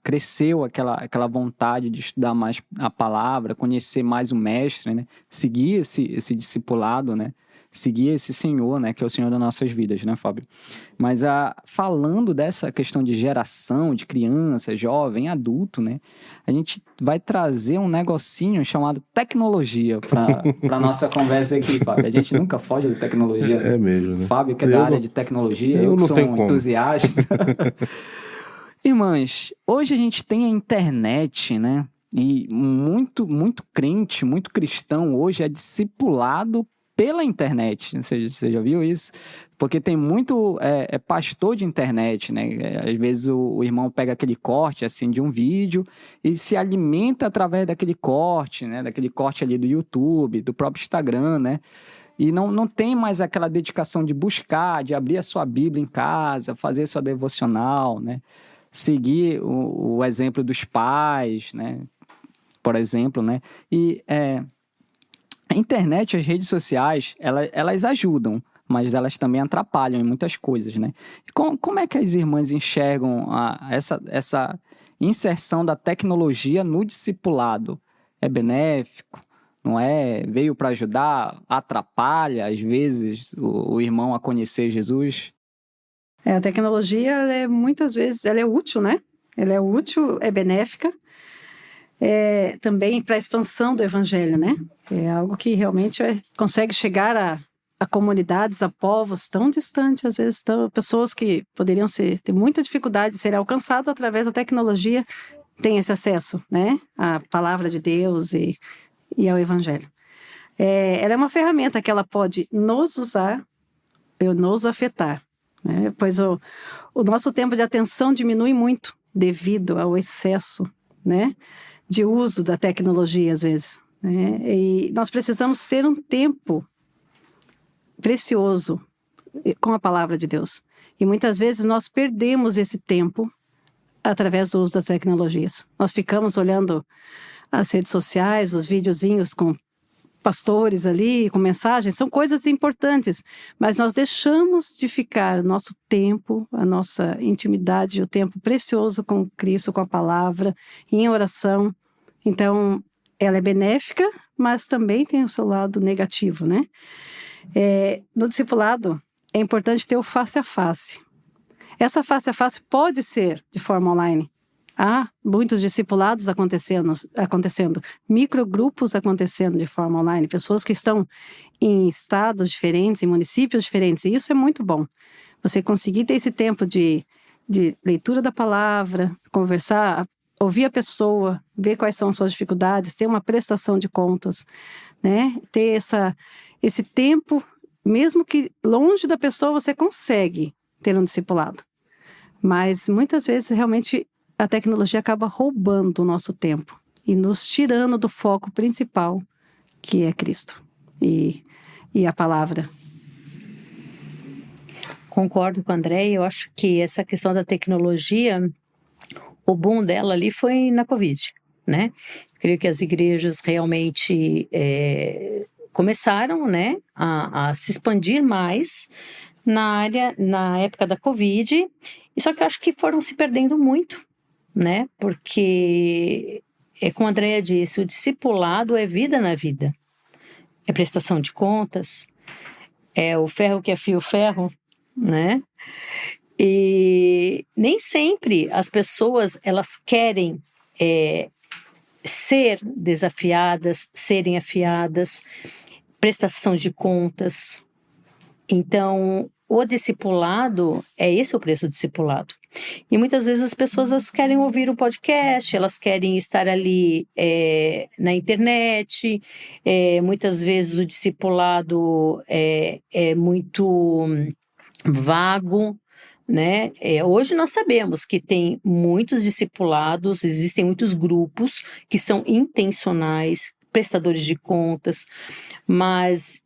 cresceu aquela vontade de estudar mais a palavra, conhecer mais o mestre, né? Seguir esse discipulado, né? Seguir esse Senhor, né? Que é o Senhor das nossas vidas, né, Fábio? Mas falando dessa questão de geração, de criança, jovem, adulto, né? A gente vai trazer um negocinho chamado tecnologia para nossa conversa aqui, Fábio. A gente nunca foge da tecnologia. É mesmo, né? Fábio, que é da área de tecnologia, eu que sou um entusiasta. Irmãs, hoje a gente tem a internet, né? E muito crente, muito cristão hoje é discipulado pela internet. Você já viu isso? Porque tem muito pastor de internet, né? Às vezes o irmão pega aquele corte assim de um vídeo e se alimenta através daquele corte, né? Daquele corte ali do YouTube, do próprio Instagram, né? E não tem mais aquela dedicação de buscar, de abrir a sua Bíblia em casa, fazer sua devocional, né? Seguir o exemplo dos pais, né? Por exemplo, né? E a internet, as redes sociais, elas ajudam, mas elas também atrapalham em muitas coisas, né? E como é que as irmãs enxergam essa inserção da tecnologia no discipulado? É benéfico? Não é? Veio para ajudar? Atrapalha, às vezes, o irmão a conhecer Jesus? A tecnologia, muitas vezes, ela é útil, né? Ela é útil, é benéfica. Também para a expansão do evangelho, né? É algo que realmente consegue chegar a comunidades, a povos tão distantes, às vezes pessoas que poderiam ter muita dificuldade de serem alcançadas através da tecnologia, têm esse acesso, né? À palavra de Deus e ao evangelho. Ela é uma ferramenta que ela pode nos usar e nos afetar, né? Pois o nosso tempo de atenção diminui muito devido ao excesso, né? De uso da tecnologia, às vezes, né? E nós precisamos ter um tempo precioso com a palavra de Deus. E muitas vezes nós perdemos esse tempo através do uso das tecnologias. Nós ficamos olhando as redes sociais, os videozinhos com pastores ali, com mensagens, são coisas importantes, mas nós deixamos de ficar nosso tempo, a nossa intimidade, o tempo precioso com Cristo, com a palavra, em oração, Então, ela é benéfica, mas também tem o seu lado negativo, né? No discipulado, é importante ter o face a face. Essa face a face pode ser de forma online. Há muitos discipulados acontecendo, microgrupos acontecendo de forma online, pessoas que estão em estados diferentes, em municípios diferentes, e isso é muito bom. Você conseguir ter esse tempo de leitura da palavra, conversar, ouvir a pessoa, ver quais são as suas dificuldades, ter uma prestação de contas, né? Ter esse tempo, mesmo que longe da pessoa, você consegue ter um discipulado. Mas muitas vezes, realmente, a tecnologia acaba roubando o nosso tempo e nos tirando do foco principal, que é Cristo e a palavra. Concordo com a André, eu acho que essa questão da tecnologia, o boom dela ali foi na Covid, né? Creio que as igrejas realmente começaram, né, a se expandir mais na época da Covid, e só que eu acho que foram se perdendo muito, né? Porque, como a Andrea disse, o discipulado é vida na vida, é prestação de contas, é o ferro que afia o ferro, né? E nem sempre as pessoas elas querem ser desafiadas, serem afiadas, prestação de contas. Então, o discipulado, esse o preço do discipulado. E muitas vezes as pessoas elas querem ouvir um podcast, elas querem estar ali na internet, muitas vezes o discipulado é muito vago, né? Hoje nós sabemos que tem muitos discipulados, existem muitos grupos que são intencionais, prestadores de contas, mas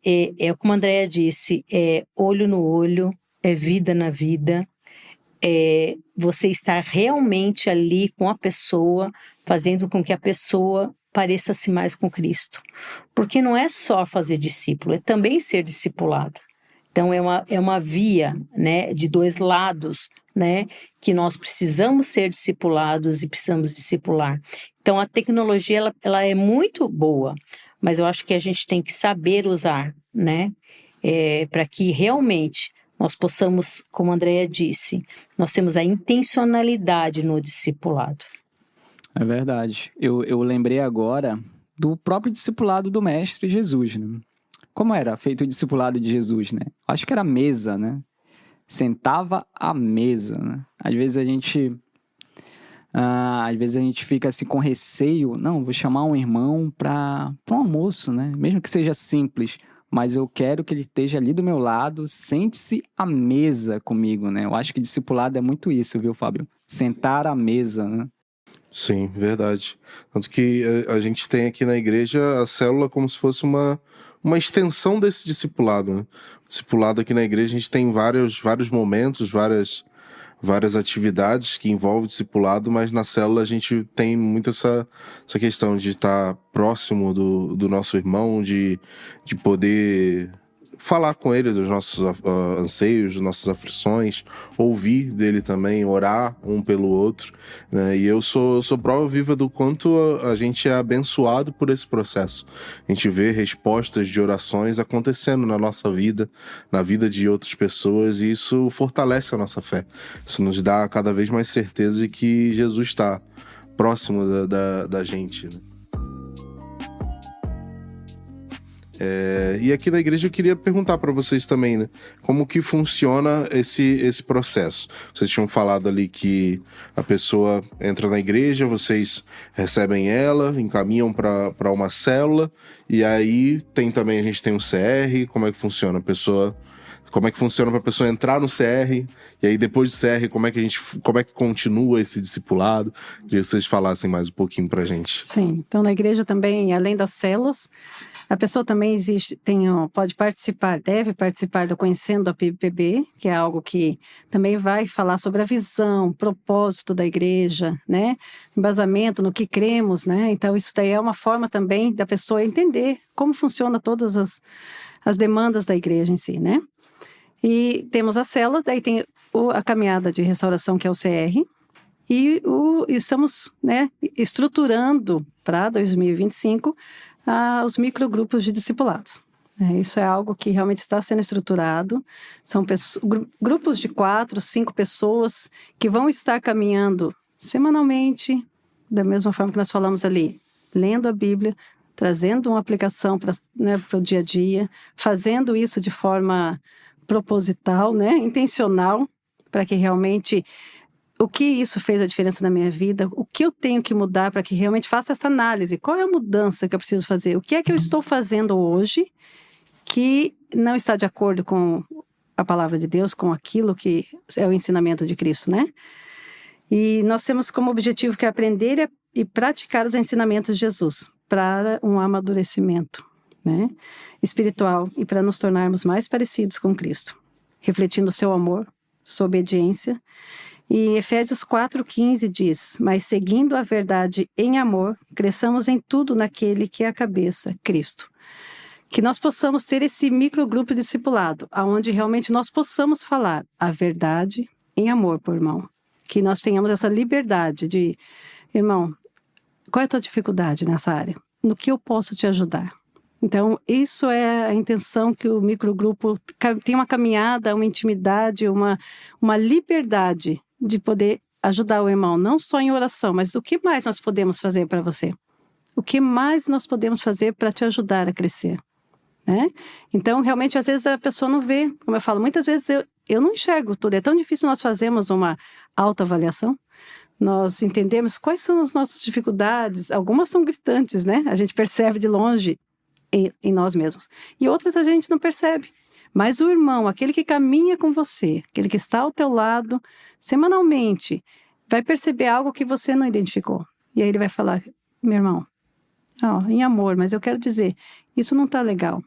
como a Andrea disse, é olho no olho, é vida na vida, você estar realmente ali com a pessoa, fazendo com que a pessoa pareça-se mais com Cristo. Porque não é só fazer discípulo, é também ser discipulado. Então, é uma via, né, de dois lados, né, que nós precisamos ser discipulados e precisamos discipular. Então, a tecnologia, ela é muito boa, mas eu acho que a gente tem que saber usar, né, para que realmente nós possamos, como a Andrea disse, nós temos a intencionalidade no discipulado. É verdade. Eu lembrei agora do próprio discipulado do Mestre Jesus, né? Como era feito o discipulado de Jesus, né? Acho que era mesa, né? Sentava à mesa, né? Às vezes a gente fica assim com receio. Não, vou chamar um irmão para um almoço, né? Mesmo que seja simples, mas eu quero que ele esteja ali do meu lado, sente-se à mesa comigo, né? Eu acho que discipulado é muito isso, viu, Fábio? Sentar à mesa, né? Sim, verdade. Tanto que a gente tem aqui na igreja a célula como se fosse uma extensão desse discipulado, né? O discipulado aqui na igreja a gente tem vários momentos, várias atividades que envolvem discipulado, mas na célula a gente tem muito essa questão de estar próximo do nosso irmão, de poder falar com ele dos nossos anseios, das nossas aflições, ouvir dele também, orar um pelo outro, né? E eu sou prova viva do quanto a gente é abençoado por esse processo. A gente vê respostas de orações acontecendo na nossa vida, na vida de outras pessoas, e isso fortalece a nossa fé. Isso nos dá cada vez mais certeza de que Jesus está próximo da gente, né? E aqui na igreja eu queria perguntar para vocês também, né? Como que funciona esse processo? Vocês tinham falado ali que a pessoa entra na igreja, vocês recebem ela, encaminham para uma célula, e aí a gente tem um CR. Como é que funciona? Como é que funciona para a pessoa entrar no CR? E aí depois do CR, como é que continua esse discipulado? Queria que vocês falassem mais um pouquinho pra gente. Sim, então na igreja também, além das células, a pessoa também pode participar, deve participar do Conhecendo a PIBPB, que é algo que também vai falar sobre a visão, propósito da igreja, né? Embasamento no que cremos, né? Então isso daí é uma forma também da pessoa entender como funciona todas as demandas da igreja em si, né? E temos a célula, daí tem a caminhada de restauração, que é o CR, e estamos, né, estruturando para 2025 os microgrupos de discipulados. Isso é algo que realmente está sendo estruturado. São grupos de 4, 5 pessoas que vão estar caminhando semanalmente, da mesma forma que nós falamos ali, lendo a Bíblia, trazendo uma aplicação para o dia a dia, fazendo isso de forma proposital, intencional, para que realmente o que isso fez a diferença na minha vida, o que eu tenho que mudar para que realmente faça essa análise, qual é a mudança que eu preciso fazer, o que é que eu estou fazendo hoje que não está de acordo com a palavra de Deus, com aquilo que é o ensinamento de Cristo, E nós temos como objetivo que é aprender e praticar os ensinamentos de Jesus para um amadurecimento, espiritual e para nos tornarmos mais parecidos com Cristo, refletindo o seu amor, sua obediência. E Efésios 4,15 diz: mas seguindo a verdade em amor, cresçamos em tudo naquele que é a cabeça, Cristo. Que nós possamos ter esse microgrupo discipulado, onde realmente nós possamos falar a verdade em amor por irmão. Que nós tenhamos essa liberdade de, irmão, qual é a tua dificuldade nessa área? No que eu posso te ajudar? Então, isso é a intenção que o microgrupo tem, uma caminhada, uma intimidade, uma liberdade de poder ajudar o irmão, não só em oração, mas o que mais nós podemos fazer para você? O que mais nós podemos fazer para te ajudar a crescer? Então, realmente, às vezes a pessoa não vê, como eu falo, muitas vezes eu não enxergo tudo, é tão difícil nós fazermos uma autoavaliação, nós entendemos quais são as nossas dificuldades, algumas são gritantes, a gente percebe de longe em nós mesmos, e outras a gente não percebe, mas o irmão, aquele que caminha com você, aquele que está ao teu lado, semanalmente, vai perceber algo que você não identificou, e aí ele vai falar, meu irmão, em amor, mas eu quero dizer, isso não está legal.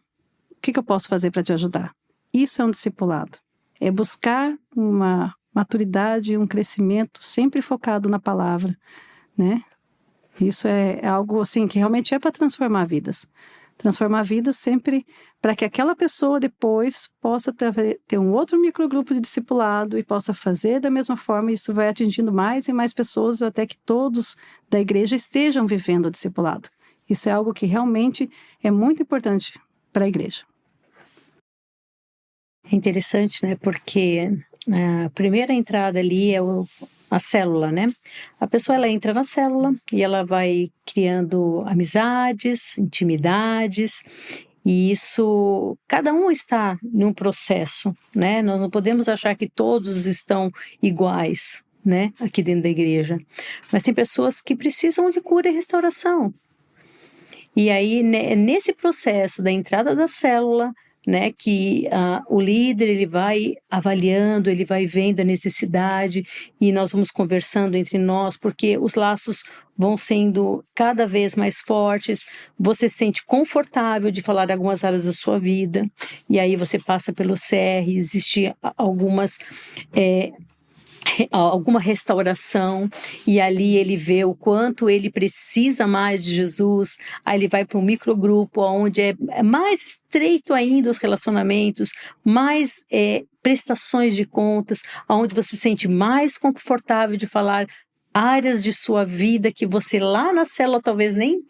O que eu posso fazer para te ajudar? Isso é um discipulado. É buscar uma maturidade, um crescimento sempre focado na palavra, Isso é algo assim que realmente é para transformar vidas. Transformar vidas sempre para que aquela pessoa depois possa ter um outro microgrupo de discipulado e possa fazer da mesma forma. E isso vai atingindo mais e mais pessoas até que todos da igreja estejam vivendo o discipulado. Isso é algo que realmente é muito importante para a igreja. É interessante, porque a primeira entrada ali é a célula, A pessoa, ela entra na célula e ela vai criando amizades, intimidades, e isso, cada um está num processo, Nós não podemos achar que todos estão iguais, aqui dentro da igreja. Mas tem pessoas que precisam de cura e restauração. E aí, nesse processo da entrada da célula, que o líder ele vai avaliando, ele vai vendo a necessidade e nós vamos conversando entre nós, porque os laços vão sendo cada vez mais fortes, você se sente confortável de falar de algumas áreas da sua vida, e aí você passa pelo CR, existe alguma restauração, e ali ele vê o quanto ele precisa mais de Jesus, aí ele vai para um microgrupo onde é mais estreito ainda os relacionamentos, mais prestações de contas, onde você se sente mais confortável de falar áreas de sua vida que você lá na célula talvez nem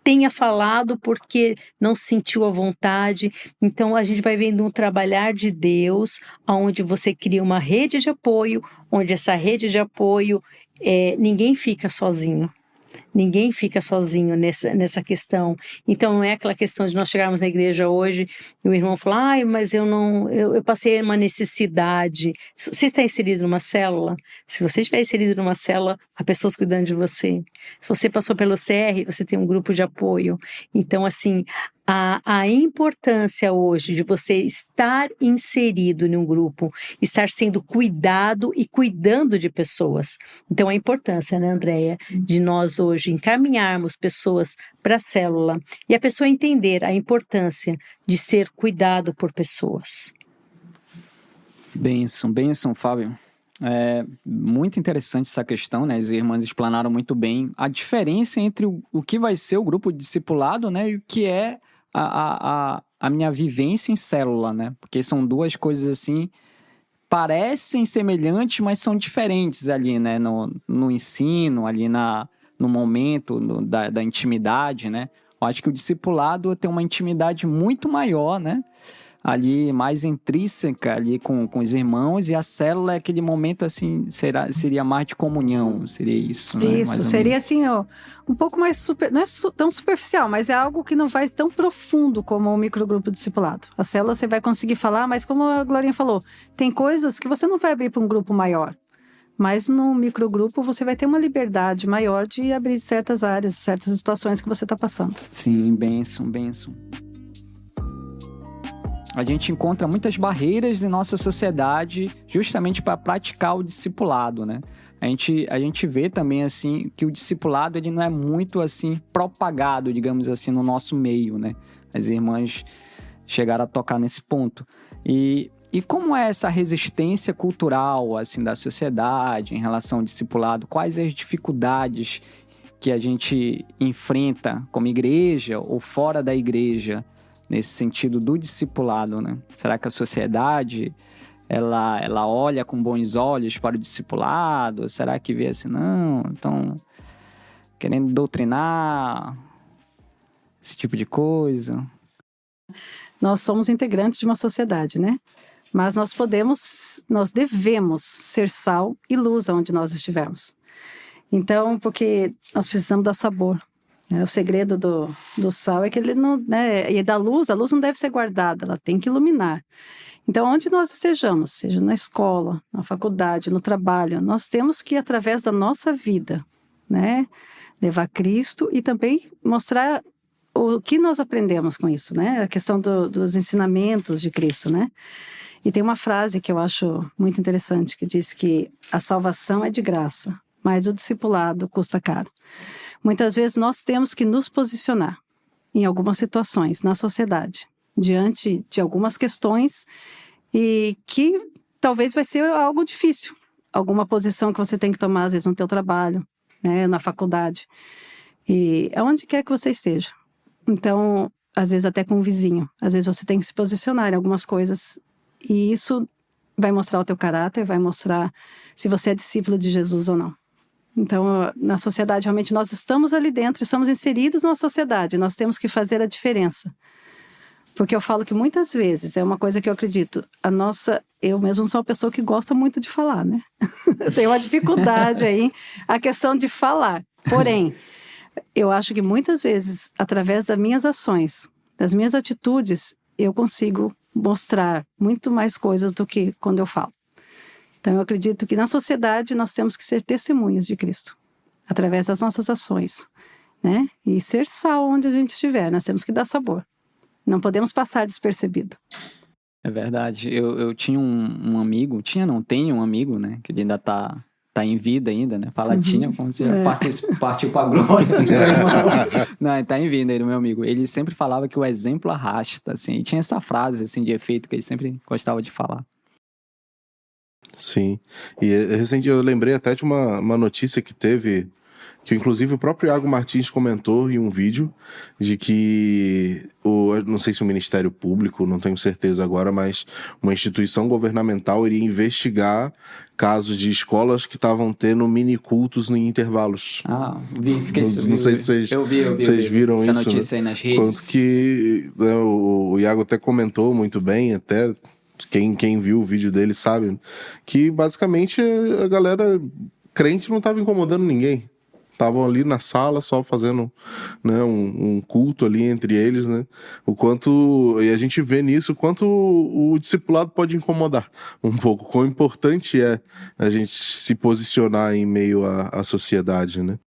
tenha falado porque não sentiu a vontade. Então a gente vai vendo um trabalhar de Deus, onde você cria uma rede de apoio, onde essa rede de apoio, ninguém fica sozinho. Ninguém fica sozinho nessa questão. Então não é aquela questão de nós chegarmos na igreja hoje e o irmão falar, mas eu passei uma necessidade. Você está inserido numa célula? Se você estiver inserido numa célula, há pessoas cuidando de você. Se você passou pelo CR, você tem um grupo de apoio. Então, assim, a importância hoje de você estar inserido em um grupo, estar sendo cuidado e cuidando de pessoas. Então, a importância, Andréia, de nós hoje encaminharmos pessoas para a célula e a pessoa entender a importância de ser cuidado por pessoas. Bênção, Fábio. É muito interessante essa questão, As irmãs explanaram muito bem a diferença entre o que vai ser o grupo de discipulado, e o que é a minha vivência em célula, Porque são duas coisas assim, parecem semelhantes, mas são diferentes ali, no ensino, ali no no momento da intimidade, né? Eu acho que o discipulado tem uma intimidade muito maior, né? Ali mais intrínseca ali com os irmãos, e a célula é aquele momento assim, seria mais de comunhão, seria isso, né? Mais Isso, ou seria menos. assim, ó, um pouco mais não é tão superficial, mas é algo que não vai tão profundo como o microgrupo discipulado. A célula você vai conseguir falar, mas como a Glorinha falou, tem coisas que você não vai abrir para um grupo maior. Mas no microgrupo você vai ter uma liberdade maior de abrir certas áreas, certas situações que você está passando. Sim, bênção. A gente encontra muitas barreiras em nossa sociedade justamente para praticar o discipulado, né? A gente vê também, assim, que o discipulado ele não é muito, assim, propagado, digamos assim, no nosso meio, né? As irmãs chegaram a tocar nesse ponto. E como é essa resistência cultural, assim, da sociedade em relação ao discipulado? Quais as dificuldades que a gente enfrenta como igreja ou fora da igreja nesse sentido do discipulado, né? Será que a sociedade ela olha com bons olhos para o discipulado? Será que vê assim, não, então querendo doutrinar esse tipo de coisa? Nós somos integrantes de uma sociedade, né? Mas nós devemos ser sal e luz onde nós estivermos. Então, porque nós precisamos dar sabor. O segredo do sal é que ele não, né? E da luz, a luz não deve ser guardada, ela tem que iluminar. Então, onde nós estejamos, seja na escola, na faculdade, no trabalho, nós temos que, através da nossa vida, né, levar Cristo e também mostrar o que nós aprendemos com isso, né? A questão dos ensinamentos de Cristo, né? E tem uma frase que eu acho muito interessante, que diz que a salvação é de graça, mas o discipulado custa caro. Muitas vezes nós temos que nos posicionar em algumas situações na sociedade, diante de algumas questões e que talvez vai ser algo difícil. Alguma posição que você tem que tomar, às vezes, no teu trabalho, né, na faculdade. E aonde quer que você esteja. Então, às vezes até com um vizinho. Às vezes você tem que se posicionar em algumas coisas. E isso vai mostrar o teu caráter, vai mostrar se você é discípulo de Jesus ou não. Então, na sociedade, realmente, nós estamos ali dentro, estamos inseridos numa sociedade, nós temos que fazer a diferença. Porque eu falo que muitas vezes, é uma coisa que eu acredito, eu mesmo sou uma pessoa que gosta muito de falar, né? Eu tenho uma dificuldade aí, a questão de falar. Porém, eu acho que muitas vezes, através das minhas ações, das minhas atitudes, eu consigo mostrar muito mais coisas do que quando eu falo. Então, eu acredito que na sociedade nós temos que ser testemunhas de Cristo, através das nossas ações, né? E ser sal onde a gente estiver, nós temos que dar sabor. Não podemos passar despercebido. É verdade. Eu tinha um amigo, tenho um amigo, né? Que ele ainda tá em vida ainda, né? Fala tinha, como se já partiu pra glória. Não, ele tá em vida, ele, meu amigo. Ele sempre falava que o exemplo arrasta, assim. E tinha essa frase, assim, de efeito que ele sempre gostava de falar. Sim. E recente eu lembrei até de uma notícia que teve, que inclusive o próprio Iago Martins comentou em um vídeo, de que, não sei se o Ministério Público, não tenho certeza agora, mas uma instituição governamental iria investigar casos de escolas que estavam tendo mini cultos em intervalos. Ah, Não sei se vocês viram essa isso, notícia, né? Aí nas redes. Quanto que, né, o Iago até comentou muito bem, até quem viu o vídeo dele sabe, que basicamente a galera crente não estava incomodando ninguém. Estavam ali na sala só fazendo, né, um culto ali entre eles, né? E a gente vê nisso o quanto o discipulado pode incomodar um pouco, quão importante é a gente se posicionar em meio à sociedade, né?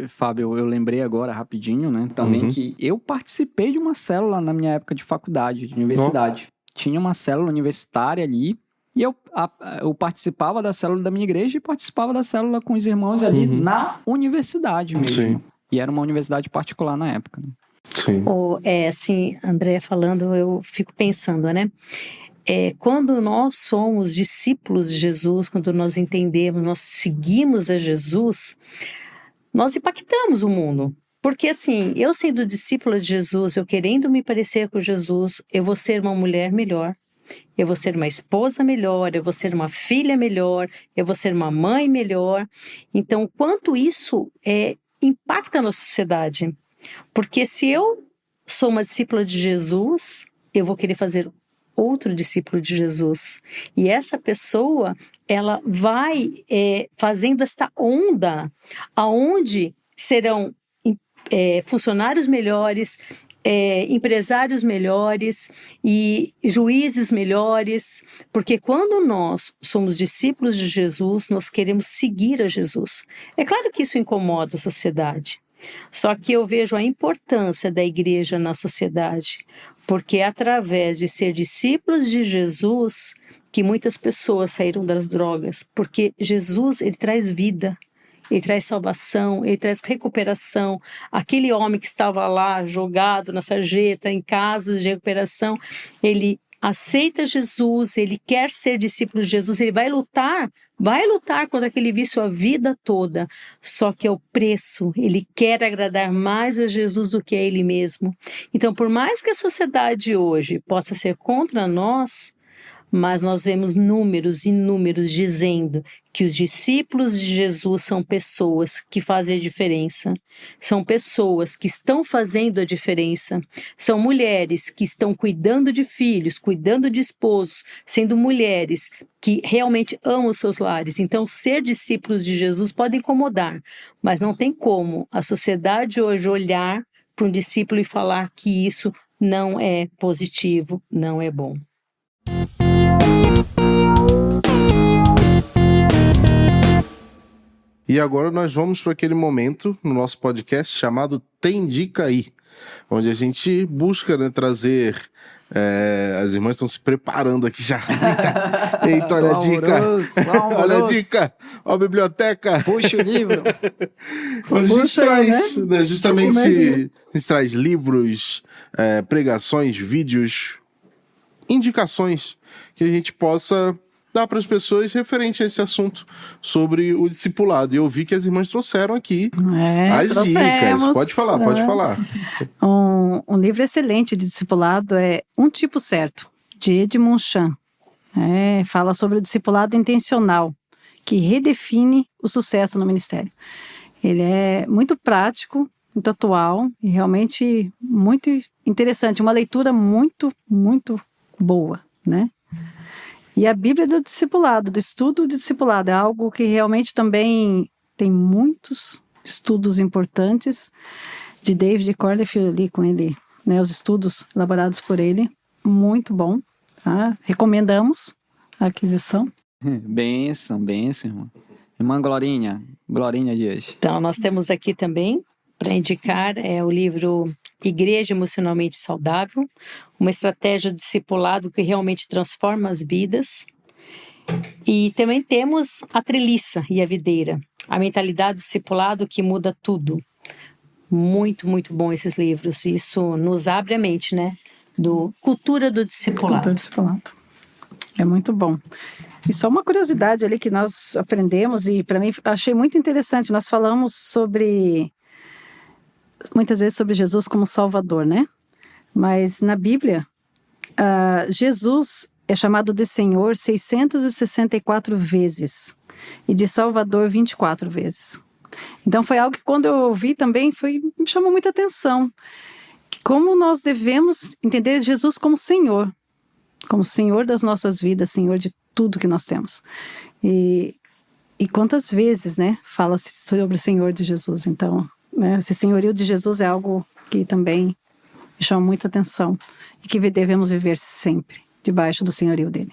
Fábio, eu lembrei agora rapidinho, né, também que eu participei de uma célula na minha época de faculdade, de universidade. Tinha uma célula universitária ali, e eu participava da célula da minha igreja e participava da célula com os irmãos ali na universidade mesmo. Sim. E era uma universidade particular na época, né? Sim. Assim, André falando, eu fico pensando, né? Quando nós somos discípulos de Jesus, quando nós entendemos, nós seguimos a Jesus, nós impactamos o mundo. Porque assim, eu sendo discípula de Jesus, eu querendo me parecer com Jesus, eu vou ser uma mulher melhor, eu vou ser uma esposa melhor, eu vou ser uma filha melhor, eu vou ser uma mãe melhor. Então, quanto isso impacta na sociedade. Porque se eu sou uma discípula de Jesus, eu vou querer fazer outro discípulo de Jesus. E essa pessoa, ela vai fazendo esta onda, aonde serão funcionários melhores, empresários melhores e juízes melhores, porque quando nós somos discípulos de Jesus, nós queremos seguir a Jesus. É claro que isso incomoda a sociedade, só que eu vejo a importância da igreja na sociedade, porque é através de ser discípulos de Jesus que muitas pessoas saíram das drogas, porque Jesus, ele traz vida. Ele traz salvação, ele traz recuperação. Aquele homem que estava lá jogado na sarjeta, em casas de recuperação, ele aceita Jesus, ele quer ser discípulo de Jesus, ele vai lutar contra aquele vício a vida toda. Só que é o preço, ele quer agradar mais a Jesus do que a ele mesmo. Então, por mais que a sociedade hoje possa ser contra nós, mas nós vemos números e números dizendo que os discípulos de Jesus são pessoas que fazem a diferença, são pessoas que estão fazendo a diferença, são mulheres que estão cuidando de filhos, cuidando de esposos, sendo mulheres que realmente amam os seus lares. Então, ser discípulos de Jesus pode incomodar, mas não tem como a sociedade hoje olhar para um discípulo e falar que isso não é positivo, não é bom. E agora nós vamos para aquele momento no nosso podcast chamado Tem Dica Aí, onde a gente busca, né, trazer... as irmãs estão se preparando aqui já. Eita, olha a dica. Olha a dica. Olha a biblioteca. Puxa o livro. A gente traz, né, justamente, a gente traz livros, pregações, vídeos, indicações que a gente possa dar para as pessoas referente a esse assunto sobre o discipulado. E eu vi que as irmãs trouxeram aqui as dicas. Pode falar, pode falar. Um livro excelente de discipulado é Um Tipo Certo, de Edmund Chan. Fala sobre o discipulado intencional, que redefine o sucesso no ministério. Ele é muito prático, muito atual e realmente muito interessante. Uma leitura muito, muito boa, né? E a Bíblia do discipulado, do estudo do discipulado, é algo que realmente também tem muitos estudos importantes de David Cornfield ali com ele, né? Os estudos elaborados por ele, muito bom, tá? Recomendamos a aquisição. Bênção, irmã. Irmã Glorinha Dias. Então, nós temos aqui também, para indicar, o livro Igreja Emocionalmente Saudável, uma estratégia de discipulado que realmente transforma as vidas. E também temos A Treliça e a Videira, a mentalidade do discipulado que muda tudo. Muito, muito bom esses livros. Isso nos abre a mente, né? Do Cultura do Discipulado. Cultura do Discipulado. É muito bom. E só uma curiosidade ali que nós aprendemos e para mim achei muito interessante. Nós falamos muitas vezes sobre Jesus como Salvador, né? Mas na Bíblia, Jesus é chamado de Senhor 664 vezes e de Salvador 24 vezes. Então foi algo que quando eu ouvi também me chamou muita atenção. Como nós devemos entender Jesus como Senhor das nossas vidas, Senhor de tudo que nós temos. E quantas vezes, né, fala-se sobre o Senhor de Jesus. Então, né, esse senhorio de Jesus é algo que também me chama muita atenção e que devemos viver sempre debaixo do senhorio dele.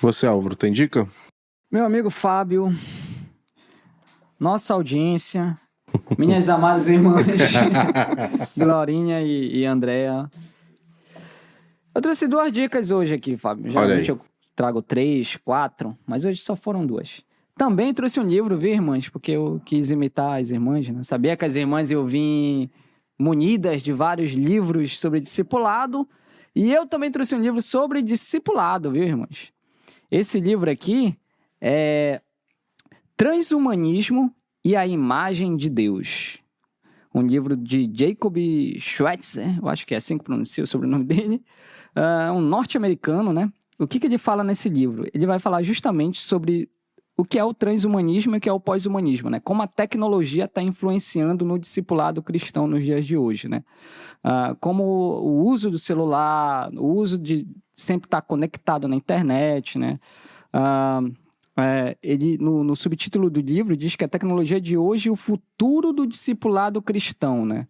Você, Álvaro, tem dica? Meu amigo Fábio, nossa audiência, minhas amadas irmãs, Glorinha e Andréa. Eu trouxe 2 dicas hoje aqui, Fábio. Geralmente eu trago 3, 4, mas hoje só foram 2. Também trouxe um livro, viu, irmãs? Porque eu quis imitar as irmãs, né? Sabia que as irmãs iam vir munidas de vários livros sobre discipulado. E eu também trouxe um livro sobre discipulado, viu, irmãs? Esse livro aqui é Transhumanismo e a Imagem de Deus. Um livro de Jacob Schweitzer, eu acho que é assim que pronuncia o sobrenome dele. Um norte-americano, né? O que ele fala nesse livro? Ele vai falar justamente sobre o que é o transhumanismo e o que é o pós-humanismo, né? Como a tecnologia está influenciando no discipulado cristão nos dias de hoje, né? Como o uso do celular, o uso de sempre estar conectado na internet, né? Ele, no subtítulo do livro, diz que a tecnologia de hoje é o futuro do discipulado cristão, né?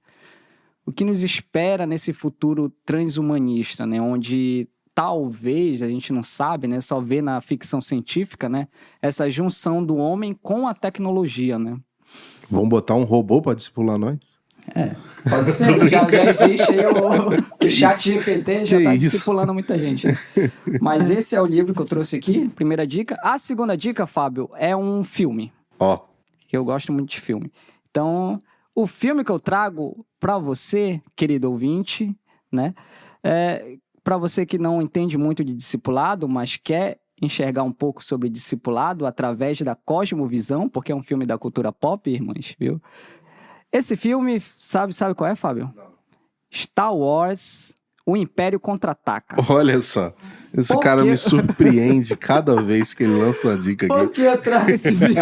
O que nos espera nesse futuro transhumanista, né? Onde talvez, a gente não sabe, né? Só vê na ficção científica, né? Essa junção do homem com a tecnologia, né? Vamos botar um robô para discipular nós? Pode ser, já existe aí o chat GPT, já está discipulando muita gente. Mas esse é o livro que eu trouxe aqui, primeira dica. A segunda dica, Fábio, é um filme. Que eu gosto muito de filme. Então, o filme que eu trago para você, querido ouvinte, né? Para você que não entende muito de discipulado, mas quer enxergar um pouco sobre discipulado através da cosmovisão, porque é um filme da cultura pop, irmãs, viu? Esse filme, sabe qual é, Fábio? Não. Star Wars, O Império Contra-Ataca. Olha só, esse cara me surpreende cada vez que ele lança uma dica aqui. Por que eu trago esse filme?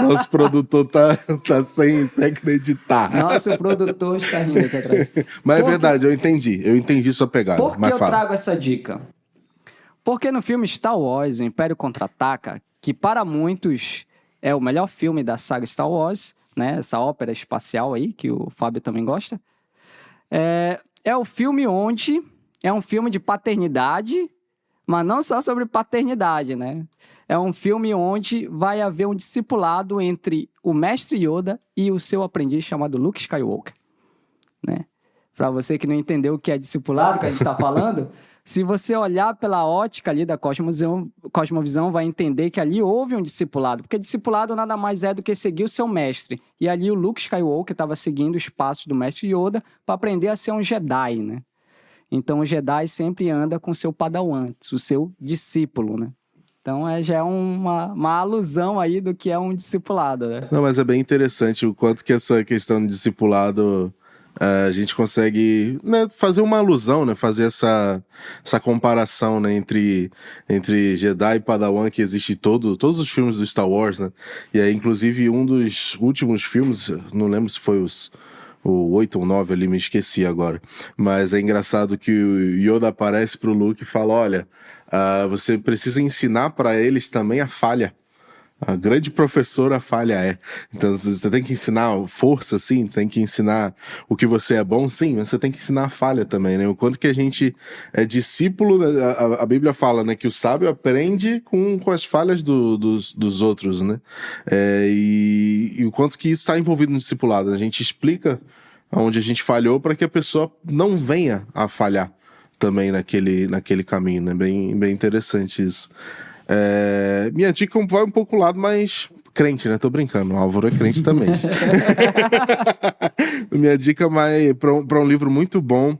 Nosso produtor tá sem acreditar. Nosso produtor está rindo aqui atrás. Mas é verdade, eu entendi sua pegada. Por que eu trago essa dica? Porque no filme Star Wars, O Império Contra-Ataca, que para muitos é o melhor filme da saga Star Wars, né? Essa ópera espacial aí, que o Fábio também gosta, é o filme onde é um filme de paternidade, mas não só sobre paternidade, né? É um filme onde vai haver um discipulado entre o mestre Yoda e o seu aprendiz chamado Luke Skywalker, né? Para você que não entendeu o que é discipulado, que a gente está falando, se você olhar pela ótica ali da cosmovisão, vai entender que ali houve um discipulado, porque discipulado nada mais é do que seguir o seu mestre. E ali o Luke Skywalker estava seguindo os passos do mestre Yoda para aprender a ser um Jedi, né? Então o Jedi sempre anda com o seu padawan, o seu discípulo, né? Então já é uma alusão aí do que é um discipulado, né? Não, mas é bem interessante o quanto que essa questão de discipulado... a gente consegue, né, fazer uma alusão, né, fazer essa comparação, né, entre Jedi e Padawan que existe em todos os filmes do Star Wars, né? E aí, inclusive, um dos últimos filmes, não lembro se foi o 8 ou 9 ali, me esqueci agora. Mas é engraçado que o Yoda aparece pro Luke e fala, olha, você precisa ensinar para eles também a falha. A grande professora falha é. Então você tem que ensinar força, sim, tem que ensinar o que você é bom, sim, mas você tem que ensinar a falha também, né? O quanto que a gente é discípulo, a Bíblia fala, né, que o sábio aprende com as falhas dos outros, né? E o quanto que isso está envolvido no discipulado. A gente explica onde a gente falhou para que a pessoa não venha a falhar também naquele caminho, né? Bem é isso. Minha dica vai um pouco pro lado mais crente, né? Tô brincando, o Álvaro é crente também. Minha dica vai para um livro muito bom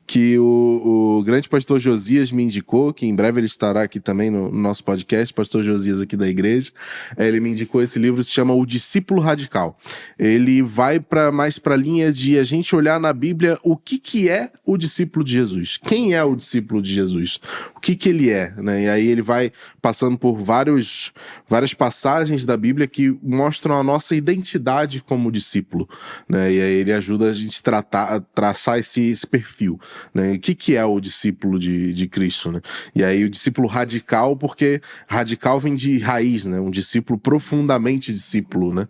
que o grande pastor Josias me indicou, que em breve ele estará aqui também no nosso podcast, pastor Josias aqui da igreja. Ele me indicou esse livro, se chama O Discípulo Radical. Ele vai mais para a linha de a gente olhar na Bíblia o que é o discípulo de Jesus. Quem é o discípulo de Jesus? O que ele é, né? E aí ele vai passando por várias passagens da Bíblia que mostram a nossa identidade como discípulo, né? E aí ele ajuda a gente traçar esse perfil, né? O que é o discípulo de Cristo, né? E aí o discípulo radical, porque radical vem de raiz, né? Um discípulo profundamente discípulo, né?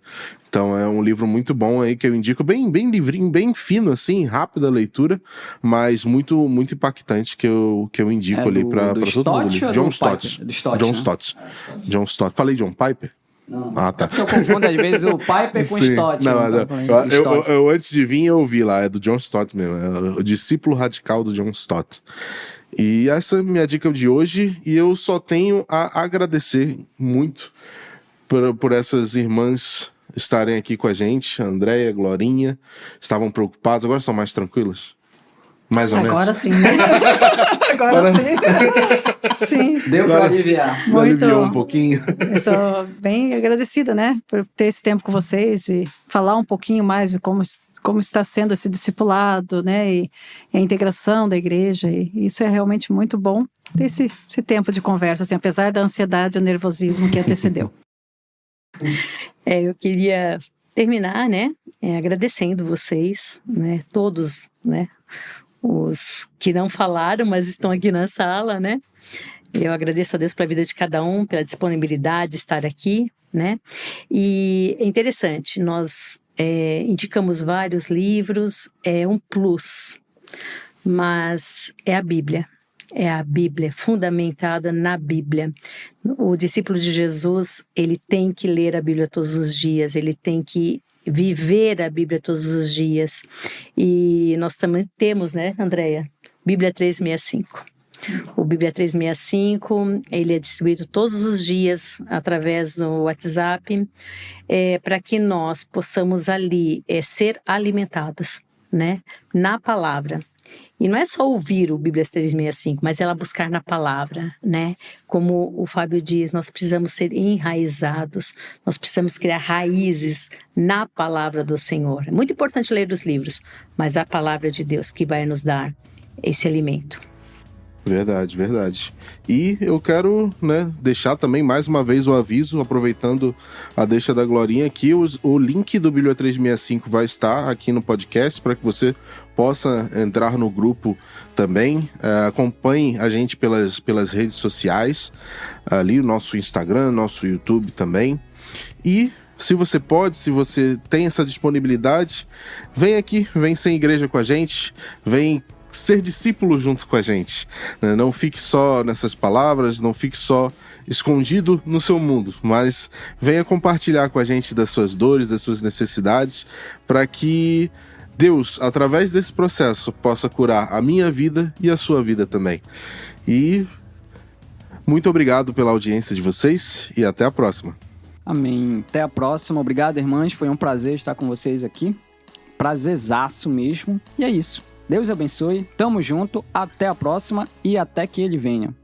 Então é um livro muito bom aí que eu indico, bem livrinho, bem fino assim, rápida a leitura, mas muito impactante que eu indico ali para todo mundo. John Stott. John Stott. Falei John Piper? Não. Ah, tá. Eu confundo às vezes o Piper com o Stott. Não, eu antes de vir eu ouvi lá, é do John Stott mesmo, é o discípulo radical do John Stott. E essa é a minha dica de hoje, e eu só tenho a agradecer muito por essas irmãs estarem aqui com a gente, Andréia, Glorinha, estavam preocupadas, agora são mais tranquilas? Mais ou menos? Agora sim, né? Agora sim. Sim. Deu para aliviar. Muito. Aliviou um pouquinho. Eu sou bem agradecida, né? Por ter esse tempo com vocês e falar um pouquinho mais de como está sendo esse discipulado, né? E a integração da igreja. E isso é realmente muito bom ter esse tempo de conversa, assim, apesar da ansiedade e o nervosismo que antecedeu. Eu queria terminar, né, agradecendo vocês, né, todos, né, os que não falaram, mas estão aqui na sala, né. Eu agradeço a Deus pela vida de cada um, pela disponibilidade de estar aqui, né. E é interessante, nós indicamos vários livros, é um plus, mas é a Bíblia. É a Bíblia, fundamentada na Bíblia. O discípulo de Jesus, ele tem que ler a Bíblia todos os dias, ele tem que viver a Bíblia todos os dias. E nós também temos, né, Andréia? Bíblia 365. O Bíblia 365, ele é distribuído todos os dias através do WhatsApp, para que nós possamos ali ser alimentados, né, na palavra. E não é só ouvir o Bíblia 365, mas ela buscar na palavra, né? Como o Fábio diz, nós precisamos ser enraizados, nós precisamos criar raízes na palavra do Senhor. É muito importante ler os livros, mas a palavra de Deus que vai nos dar esse alimento. Verdade, verdade. E eu quero, né, deixar também mais uma vez o aviso, aproveitando a deixa da Glorinha, que o link do Bíblia 365 vai estar aqui no podcast para que você possa entrar no grupo também. Acompanhe a gente pelas redes sociais, ali o nosso Instagram, nosso YouTube também. E se você pode, se você tem essa disponibilidade, vem aqui, vem ser igreja com a gente, vem ser discípulo junto com a gente, né? Não fique só nessas palavras, não fique só escondido no seu mundo, mas venha compartilhar com a gente das suas dores, das suas necessidades, para que Deus, através desse processo, possa curar a minha vida e a sua vida também. E muito obrigado pela audiência de vocês e até a próxima. Amém. Até a próxima. Obrigado, irmãs. Foi um prazer estar com vocês aqui. Prazerzaço mesmo. E é isso. Deus abençoe, tamo junto, até a próxima e até que ele venha.